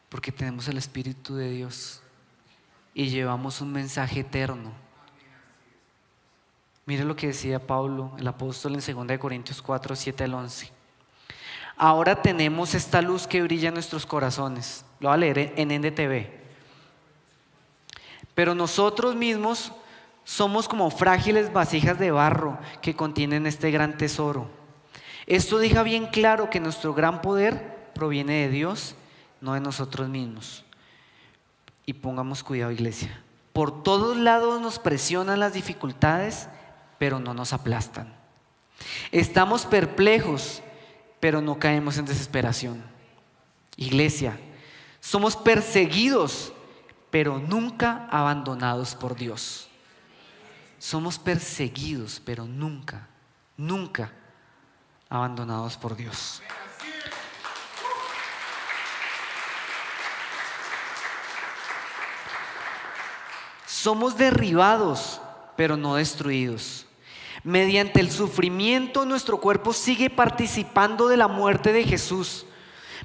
porque tenemos el Espíritu de Dios y llevamos un mensaje eterno. Mire lo que decía Pablo, el apóstol, en 2 Corintios 4, 7 al 11. Ahora tenemos esta luz que brilla en nuestros corazones. Lo voy a leer en NTV. Pero nosotros mismos somos como frágiles vasijas de barro que contienen este gran tesoro. Esto deja bien claro que nuestro gran poder proviene de Dios, no de nosotros mismos. Y pongamos cuidado, iglesia. Por todos lados nos presionan las dificultades, pero no nos aplastan. Estamos perplejos, pero no caemos en desesperación. Iglesia, somos perseguidos, pero nunca abandonados por Dios. Somos perseguidos, pero nunca, nunca abandonados por Dios. Somos derribados, pero no destruidos. Mediante el sufrimiento, nuestro cuerpo sigue participando de la muerte de Jesús,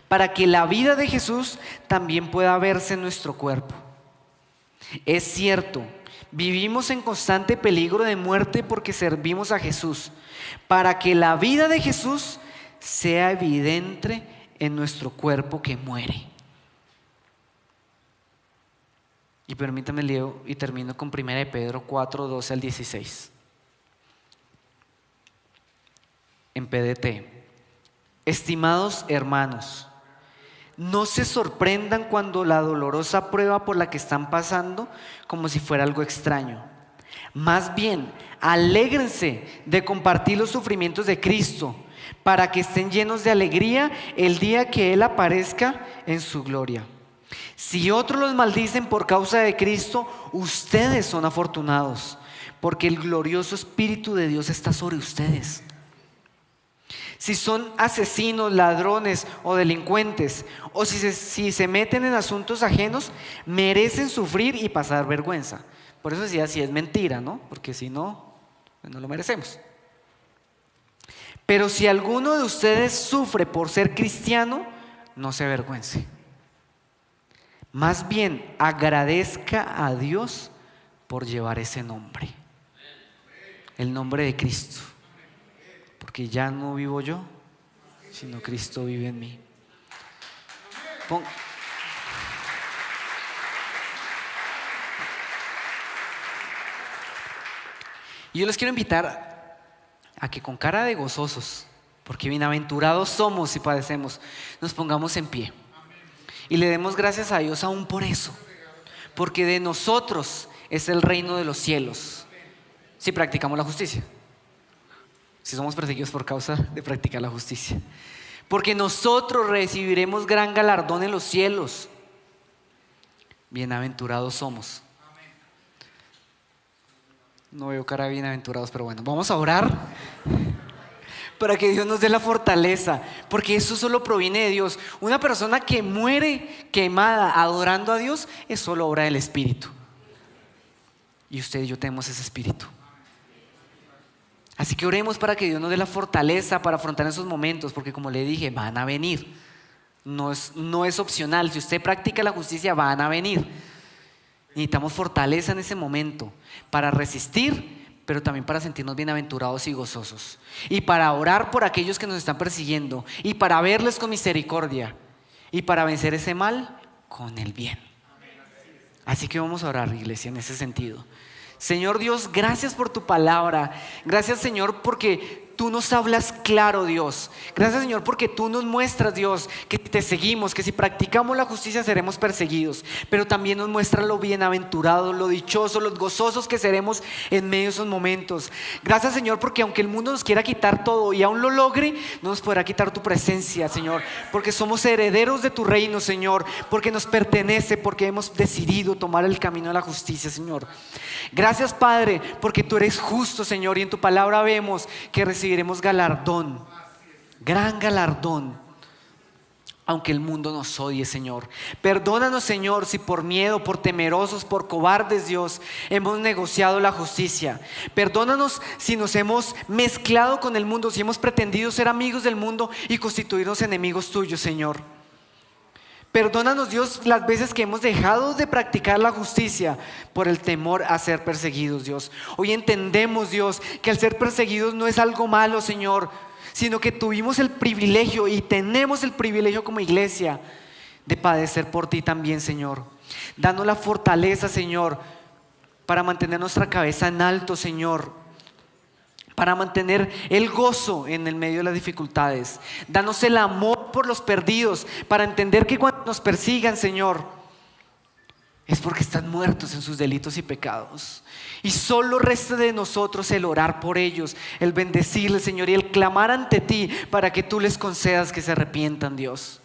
para que la vida de Jesús también pueda verse en nuestro cuerpo. Es cierto, vivimos en constante peligro de muerte porque servimos a Jesús, para que la vida de Jesús sea evidente en nuestro cuerpo que muere. Y permítame leo y termino con 1 Pedro 4, 12 al 16. En PDT. Estimados hermanos, No se sorprendan cuando la dolorosa prueba por la que están pasando como si fuera algo extraño. Más bien, alégrense de compartir los sufrimientos de Cristo para que estén llenos de alegría el día que Él aparezca en su gloria. Si otros los maldicen por causa de Cristo, ustedes son afortunados, porque el glorioso Espíritu de Dios está sobre ustedes. Si son asesinos, ladrones o delincuentes, o si se meten en asuntos ajenos, merecen sufrir y pasar vergüenza. Por eso decía, si es mentira, ¿no? Porque si no, pues no lo merecemos. Pero si alguno de ustedes sufre por ser cristiano, no se avergüence. Más bien, agradezca a Dios por llevar ese nombre, el nombre de Cristo. Porque ya no vivo yo, sino Cristo vive en mí. Y yo les quiero invitar a que con cara de gozosos, porque bienaventurados somos si padecemos, nos pongamos en pie y le demos gracias a Dios aún por eso, porque de nosotros es el reino de los cielos si practicamos la justicia. Si somos perseguidos por causa de practicar la justicia, porque nosotros recibiremos gran galardón en los cielos. Bienaventurados somos. No veo cara de bienaventurados, pero bueno, vamos a orar para que Dios nos dé la fortaleza, porque eso solo proviene de Dios. Una persona que muere quemada adorando a Dios es solo obra del Espíritu, y usted y yo tenemos ese Espíritu. Así que oremos para que Dios nos dé la fortaleza para afrontar esos momentos, porque como le dije, van a venir. No es opcional. Si usted practica la justicia, van a venir. Necesitamos fortaleza en ese momento para resistir, pero también para sentirnos bienaventurados y gozosos. Y para orar por aquellos que nos están persiguiendo, y para verles con misericordia, y para vencer ese mal con el bien. Así que vamos a orar, iglesia, en ese sentido. Señor Dios, gracias por tu palabra. Gracias, Señor, porque tú nos hablas claro, Dios. Gracias, Señor, porque tú nos muestras, Dios, que te seguimos, que si practicamos la justicia seremos perseguidos, pero también nos muestra lo bienaventurado, lo dichoso, los gozosos que seremos en medio de esos momentos. Gracias, Señor, porque aunque el mundo nos quiera quitar todo y aún lo logre, no nos podrá quitar tu presencia, Señor, porque somos herederos de tu reino, Señor, porque nos pertenece, porque hemos decidido tomar el camino de la justicia, Señor. Gracias, Padre, porque tú eres justo, Señor, y en tu palabra vemos que recibiremos galardón, gran galardón, aunque el mundo nos odie, Señor. Perdónanos, Señor, si por miedo, por temerosos, por cobardes, Dios, hemos negociado la justicia. Perdónanos si nos hemos mezclado con el mundo, si hemos pretendido ser amigos del mundo y constituirnos enemigos tuyos, Señor. Perdónanos, Dios, las veces que hemos dejado de practicar la justicia por el temor a ser perseguidos, Dios. Hoy entendemos, Dios, que al ser perseguidos no es algo malo, Señor, sino que tuvimos el privilegio y tenemos el privilegio como iglesia de padecer por ti también, Señor. Danos la fortaleza, Señor, para mantener nuestra cabeza en alto, Señor, para mantener el gozo en el medio de las dificultades. Danos el amor por los perdidos, para entender que cuando nos persigan, Señor, es porque están muertos en sus delitos y pecados, y solo resta de nosotros el orar por ellos, el bendecirles, Señor, y el clamar ante ti para que tú les concedas que se arrepientan, Dios.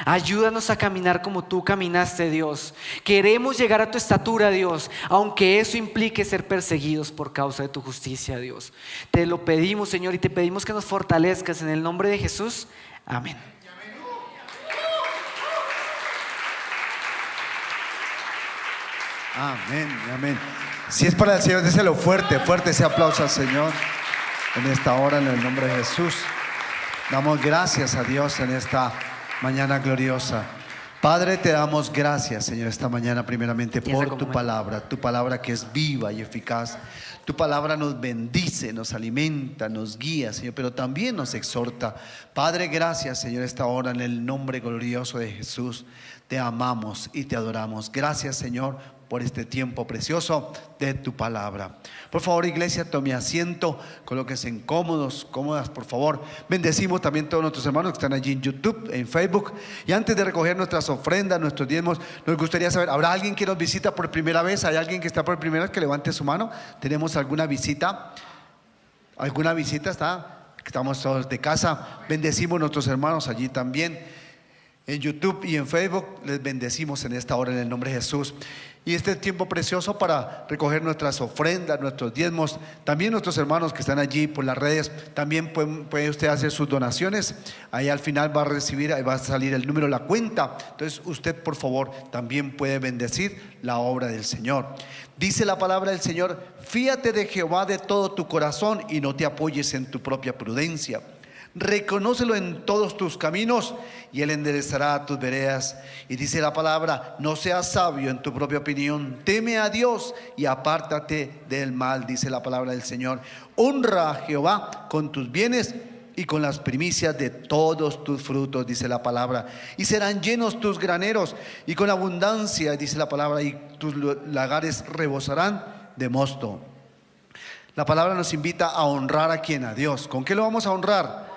Ayúdanos a caminar como tú caminaste, Dios. Queremos llegar a tu estatura, Dios, aunque eso implique ser perseguidos por causa de tu justicia, Dios. Te lo pedimos, Señor, y te pedimos que nos fortalezcas en el nombre de Jesús. Amén. Amén, amén. Si es para el Señor, déselo fuerte, fuerte ese aplauso al Señor en esta hora, en el nombre de Jesús. Damos gracias a Dios en esta mañana gloriosa. Padre, te damos gracias, Señor, esta mañana primeramente por tu palabra que es viva y eficaz. Tu palabra nos bendice, nos alimenta, nos guía, Señor, pero también nos exhorta. Padre, gracias, Señor, esta hora en el nombre glorioso de Jesús. Te amamos y te adoramos. Gracias, Señor, por este tiempo precioso de tu palabra. Por favor, iglesia, tome asiento, colóquense cómodos, cómodas, por favor. Bendecimos también a todos nuestros hermanos que están allí en YouTube, en Facebook. Y antes de recoger nuestras ofrendas, nuestros diezmos, nos gustaría saber, ¿habrá alguien que nos visita por primera vez? ¿Hay alguien que está por primera vez que levante su mano? ¿Tenemos alguna visita? ¿Alguna visita? Estamos todos de casa. Bendecimos a nuestros hermanos allí también. En YouTube y en Facebook les bendecimos en esta hora en el nombre de Jesús. Y este tiempo precioso para recoger nuestras ofrendas, nuestros diezmos. También nuestros hermanos que están allí por las redes, también puede usted hacer sus donaciones. Ahí al final va a recibir, ahí va a salir el número, la cuenta. Entonces usted, por favor, también puede bendecir la obra del Señor. Dice la palabra del Señor: fíate de Jehová de todo tu corazón y no te apoyes en tu propia prudencia. Reconócelo en todos tus caminos y Él enderezará tus veredas. Y dice la palabra: no seas sabio en tu propia opinión, teme a Dios y apártate del mal. Dice la palabra del Señor: honra a Jehová con tus bienes y con las primicias de todos tus frutos, dice la palabra. Y serán llenos tus graneros y con abundancia, dice la palabra, y tus lagares rebosarán de mosto. La palabra nos invita a honrar a ¿quién? A Dios. ¿Con qué lo vamos a honrar?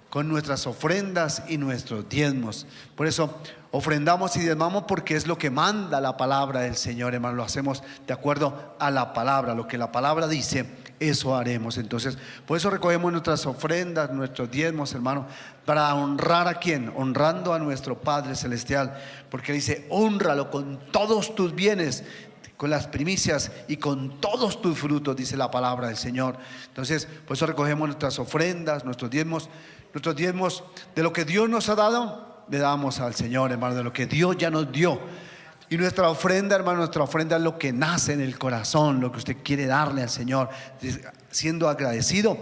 Con nuestras ofrendas y nuestros diezmos. Por eso ofrendamos y diezmamos, porque es lo que manda la palabra del Señor, hermano. Lo hacemos de acuerdo a la palabra. Lo que la palabra dice, eso haremos. Entonces, por eso recogemos nuestras ofrendas, nuestros diezmos, hermano, para honrar a ¿quién? Honrando a nuestro Padre Celestial, porque dice: hónralo con todos tus bienes, con las primicias y con todos tus frutos, dice la palabra del Señor. Entonces, por eso recogemos nuestras ofrendas, nuestros diezmos de lo que Dios nos ha dado, le damos al Señor, hermano, de lo que Dios ya nos dio. Y nuestra ofrenda, hermano, nuestra ofrenda es lo que nace en el corazón, lo que usted quiere darle al Señor, siendo agradecido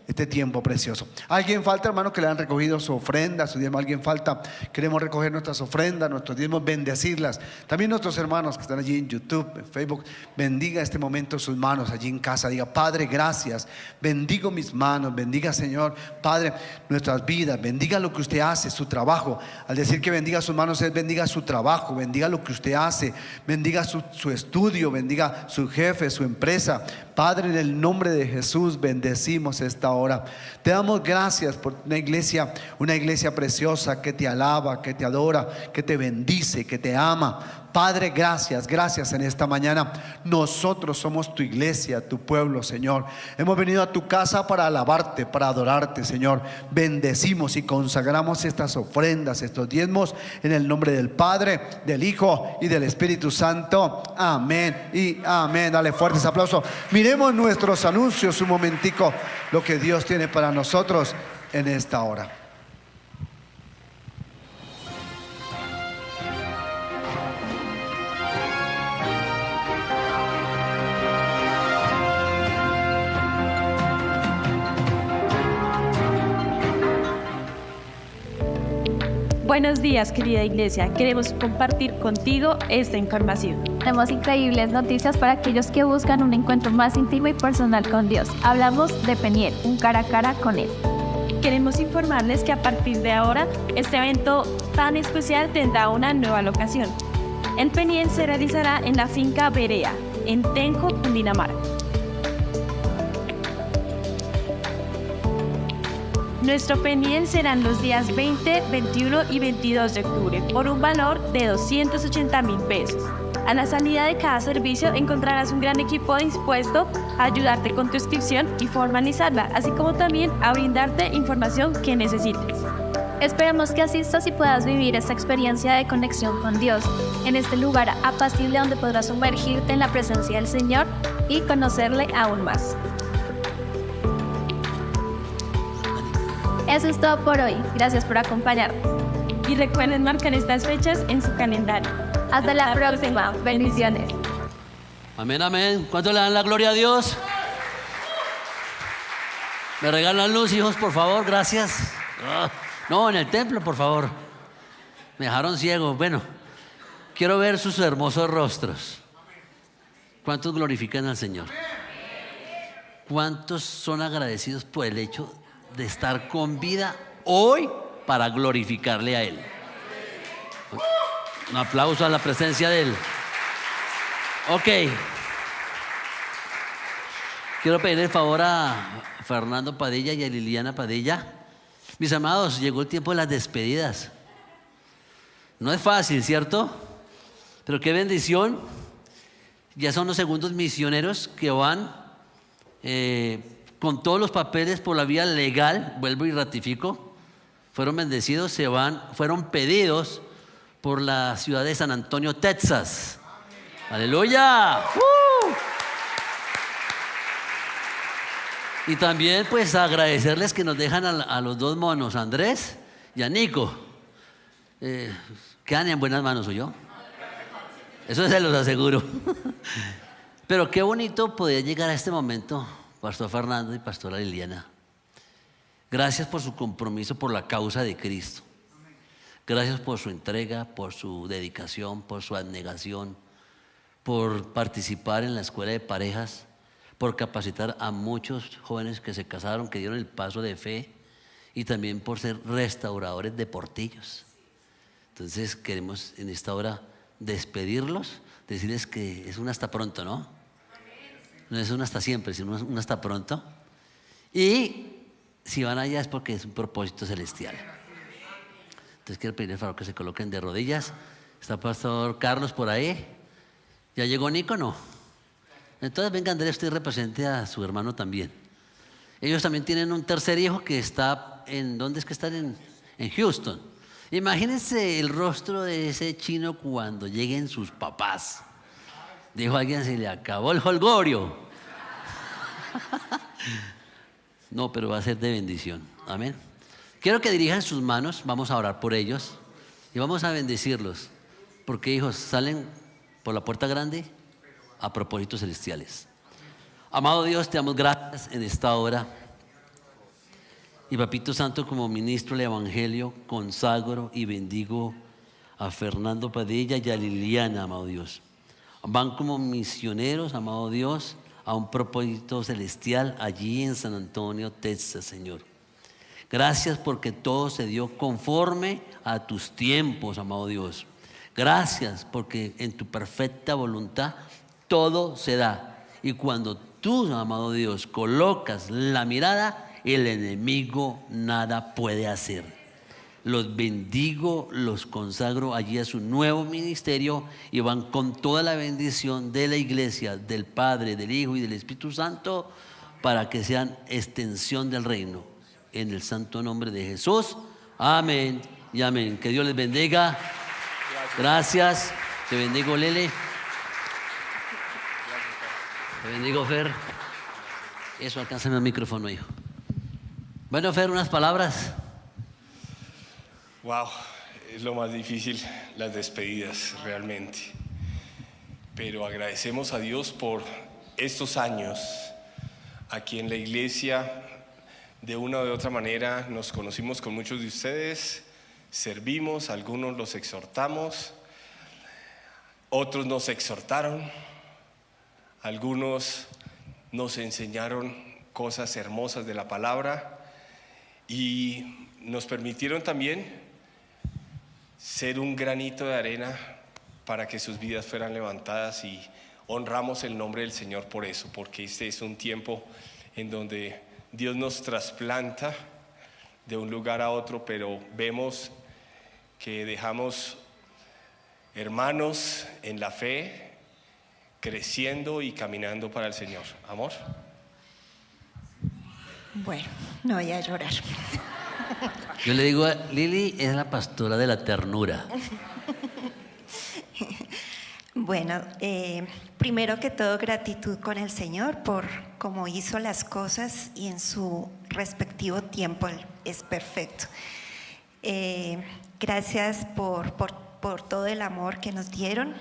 este tiempo precioso. ¿Alguien falta, hermano, que le han recogido su ofrenda, su diezmo? ¿Alguien falta? Queremos recoger nuestras ofrendas, nuestros diezmos, bendecirlas. También nuestros hermanos que están allí en YouTube, en Facebook, bendiga este momento sus manos allí en casa. Diga: Padre, gracias. Bendigo mis manos, bendiga, Señor, Padre, nuestras vidas. Bendiga lo que usted hace, su trabajo. Al decir que bendiga sus manos, es bendiga su trabajo, bendiga lo que usted hace, bendiga su estudio, bendiga su jefe, su empresa. Padre, en el nombre de Jesús, bendecimos esta hora. Te damos gracias por una iglesia preciosa que te alaba, que te adora, que te bendice, que te ama. Padre, gracias en esta mañana. Nosotros somos tu iglesia, tu pueblo, Señor. Hemos venido a tu casa para alabarte, para adorarte, Señor. Bendecimos y consagramos estas ofrendas, estos diezmos, en el nombre del Padre, del Hijo y del Espíritu Santo. Amén y amén. Dale fuertes aplausos. Miremos nuestros anuncios un momentico, lo que Dios tiene para nosotros en esta hora. Buenos días, querida iglesia. Queremos compartir contigo esta información. Tenemos increíbles noticias para aquellos que buscan un encuentro más íntimo y personal con Dios. Hablamos de Peniel, un cara a cara con Él. Queremos informarles que a partir de ahora, este evento tan especial tendrá una nueva locación. El Peniel se realizará en la finca Berea, en Tenjo, Cundinamarca. Nuestro Peniel serán los días 20, 21 y 22 de octubre por un valor de 280,000 pesos. A la salida de cada servicio encontrarás un gran equipo dispuesto a ayudarte con tu inscripción y formalizarla, así como también a brindarte información que necesites. Esperamos que asistas y puedas vivir esta experiencia de conexión con Dios en este lugar apacible donde podrás sumergirte en la presencia del Señor y conocerle aún más. Eso es todo por hoy. Gracias por acompañarnos. Y recuerden marcar estas fechas en su calendario. Hasta la próxima. Bendiciones. Amén, amén. ¿Cuánto le dan la gloria a Dios? ¿Me regalan luz, hijos, por favor? Gracias. No, en el templo, por favor. Me dejaron ciego. Bueno, quiero ver sus hermosos rostros. ¿Cuántos glorifican al Señor? ¿Cuántos son agradecidos por el hecho de estar con vida hoy para glorificarle a Él? Un aplauso a la presencia de Él. Ok. Quiero pedir el favor a Fernando Padilla y a Liliana Padilla. Mis amados, llegó el tiempo de las despedidas. No es fácil, ¿cierto? Pero qué bendición. Ya son los segundos misioneros que van con todos los papeles por la vía legal, vuelvo y ratifico, fueron bendecidos, fueron pedidos por la ciudad de San Antonio, Texas. ¡Aleluya! Y también pues agradecerles que nos dejan a los dos monos, Andrés y a Nico. Quedan en buenas manos, ¿o yo? Eso se los aseguro. Pero qué bonito poder llegar a este momento, Pastor Fernando y Pastora Liliana. Gracias por su compromiso por la causa de Cristo. Gracias por su entrega, por su dedicación, por su abnegación, por participar en la escuela de parejas, por capacitar a muchos jóvenes que se casaron, que dieron el paso de fe, y también por ser restauradores de portillos. Entonces queremos en esta hora despedirlos, decirles que es un hasta pronto, ¿no? No es un hasta siempre, sino un hasta pronto. Y si van allá es porque es un propósito celestial. Entonces quiero pedirle al favor que se coloquen de rodillas. Está Pastor Carlos por ahí. ¿Ya llegó Nico? No. Entonces venga Andrés, usted represente a su hermano también. Ellos también tienen un tercer hijo que está ¿dónde es que están? En Houston. Imagínense el rostro de ese chino cuando lleguen sus papás. Dijo alguien, se le acabó el holgorio. No, pero va a ser de bendición. Amén. Quiero que dirijan sus manos, vamos a orar por ellos y vamos a bendecirlos. Porque hijos, salen por la puerta grande a propósitos celestiales. Amado Dios, te damos gracias en esta hora. Y Papito Santo, como ministro del Evangelio, consagro y bendigo a Fernando Padilla y a Liliana, amado Dios. Van como misioneros, amado Dios, a un propósito celestial allí en San Antonio, Texas, Señor. Gracias porque todo se dio conforme a tus tiempos, amado Dios. Gracias porque en tu perfecta voluntad todo se da. Y cuando tú, amado Dios, colocas la mirada, el enemigo nada puede hacer. Los bendigo, los consagro allí a su nuevo ministerio y van con toda la bendición de la iglesia, del Padre, del Hijo y del Espíritu Santo para que sean extensión del reino. En el santo nombre de Jesús. Amén y amén. Que Dios les bendiga. Gracias. Te bendigo, Lele. Te bendigo, Fer. Eso, alcánzame el micrófono, hijo. Bueno, Fer, unas palabras. Wow, es lo más difícil, las despedidas, realmente. Pero agradecemos a Dios por estos años. Aquí en la iglesia, de una o de otra manera, nos conocimos con muchos de ustedes, servimos, algunos los exhortamos, otros nos exhortaron, algunos nos enseñaron cosas hermosas de la palabra y nos permitieron también ser un granito de arena para que sus vidas fueran levantadas, y honramos el nombre del Señor por eso, porque este es un tiempo en donde Dios nos trasplanta de un lugar a otro, pero vemos que dejamos hermanos en la fe, creciendo y caminando para el Señor. Amor. Bueno, no voy a llorar. Yo le digo, Lili es la pastora de la ternura. Bueno, primero que todo, gratitud con el Señor por cómo hizo las cosas y en su respectivo tiempo es perfecto. Gracias por todo el amor que nos dieron.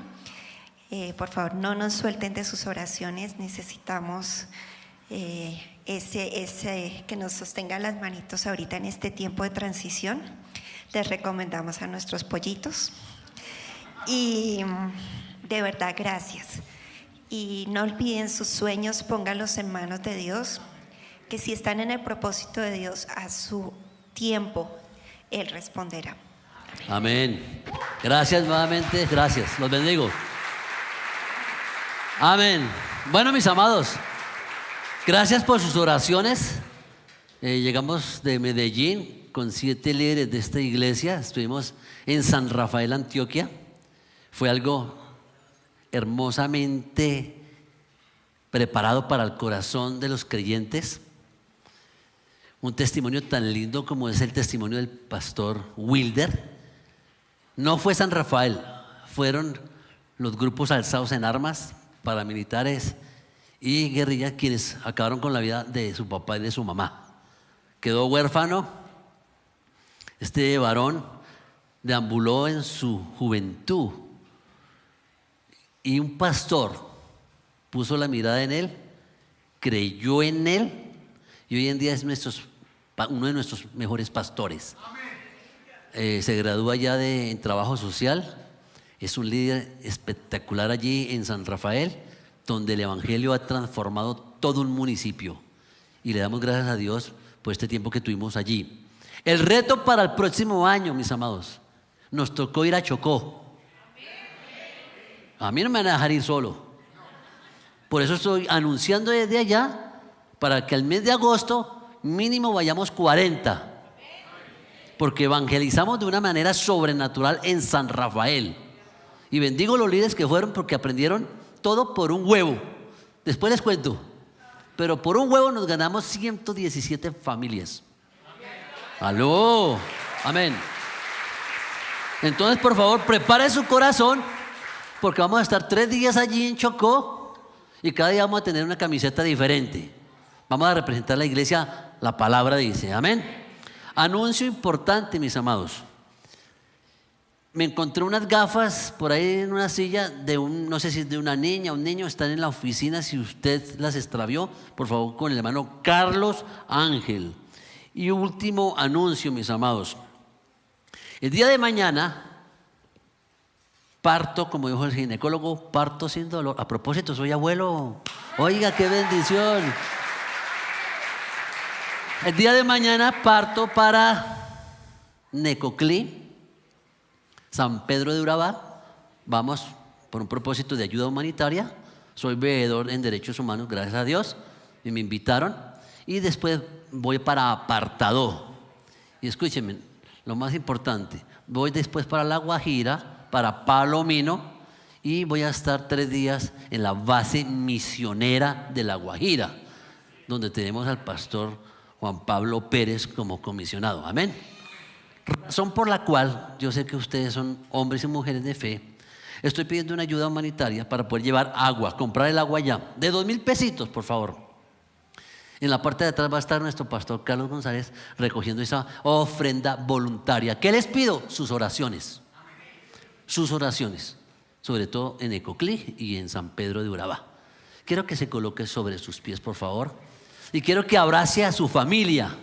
Por favor, no nos suelten de sus oraciones. Necesitamos ese que nos sostenga las manitos ahorita en este tiempo de transición. Les recomendamos a nuestros pollitos. Y de verdad, gracias. Y no olviden sus sueños, pónganlos en manos de Dios, que si están en el propósito de Dios, a su tiempo, Él responderá. Amén. Gracias nuevamente, gracias. Los bendigo. Amén. Bueno, mis amados, gracias por sus oraciones. Llegamos de Medellín con 7 líderes de esta iglesia. Estuvimos en San Rafael, Antioquia. Fue algo hermosamente preparado para el corazón de los creyentes. Un testimonio tan lindo como es el testimonio del pastor Wilder. No fue San Rafael, fueron los grupos alzados en armas, paramilitares y guerrillas, quienes acabaron con la vida de su papá y de su mamá. Quedó huérfano. Este varón deambuló en su juventud y un pastor puso la mirada en él, creyó en él y hoy en día es uno de nuestros mejores pastores. Se gradúa ya en trabajo social. Es un líder espectacular allí en San Rafael, donde el evangelio ha transformado todo un municipio. Y le damos gracias a Dios por este tiempo que tuvimos allí. El reto para el próximo año, mis amados, nos tocó ir a Chocó. A mí no me van a dejar ir solo. Por eso estoy anunciando desde allá, para que al mes de agosto mínimo vayamos 40. Porque evangelizamos de una manera sobrenatural en San Rafael. Y bendigo los líderes que fueron porque aprendieron todo por un huevo. Después les cuento. Pero por un huevo nos ganamos 117 familias. ¡Aló! Amén. Entonces, por favor, prepare su corazón porque vamos a estar 3 días allí en Chocó y cada día vamos a tener una camiseta diferente. Vamos a representar la iglesia, la palabra dice. Amén. Anuncio importante, mis amados. Me encontré unas gafas por ahí en una silla no sé si es de una niña o un niño, están en la oficina. Si usted las extravió, por favor, con el hermano Carlos Ángel. Y último anuncio, mis amados. El día de mañana parto, como dijo el ginecólogo, parto sin dolor. A propósito, soy abuelo. Oiga, qué bendición. El día de mañana parto para Necoclí, San Pedro de Urabá. Vamos por un propósito de ayuda humanitaria. Soy veedor en derechos humanos, gracias a Dios, y me invitaron. Y después voy para Apartadó. Y escúchenme, lo más importante, voy después para La Guajira, para Palomino, y voy a estar 3 días en la base misionera de La Guajira, donde tenemos al pastor Juan Pablo Pérez como comisionado. Amén. Razón por la cual yo sé que ustedes son hombres y mujeres de fe. Estoy pidiendo una ayuda humanitaria para poder llevar agua, comprar el agua ya, de 2,000 pesitos, por favor. En la parte de atrás va a estar nuestro pastor Carlos González recogiendo esa ofrenda voluntaria. ¿Qué les pido? Sus oraciones. Sus oraciones, sobre todo en Necoclí y en San Pedro de Urabá. Quiero que se coloque sobre sus pies, por favor. Y quiero que abrace a su familia.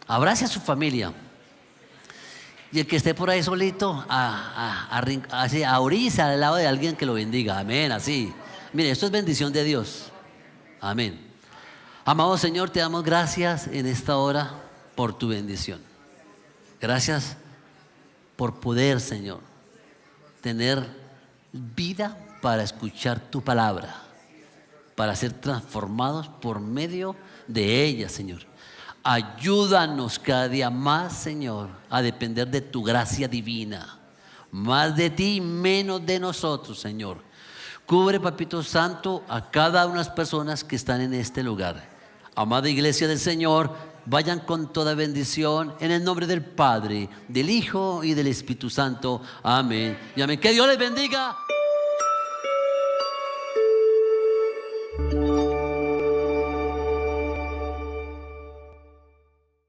Abrace a su familia. Y el que esté por ahí solito, a orilla, al lado de alguien que lo bendiga. Amén, así. Mire, esto es bendición de Dios. Amén. Amado Señor, te damos gracias en esta hora por tu bendición. Gracias por poder, Señor, tener vida para escuchar tu palabra, para ser transformados por medio de ella, Señor. Ayúdanos cada día más, Señor, a depender de tu gracia divina. Más de ti y menos de nosotros, Señor. Cubre, Papito Santo, a cada una de las personas que están en este lugar. Amada iglesia del Señor, vayan con toda bendición en el nombre del Padre, del Hijo y del Espíritu Santo. Amén y amén. Que Dios les bendiga.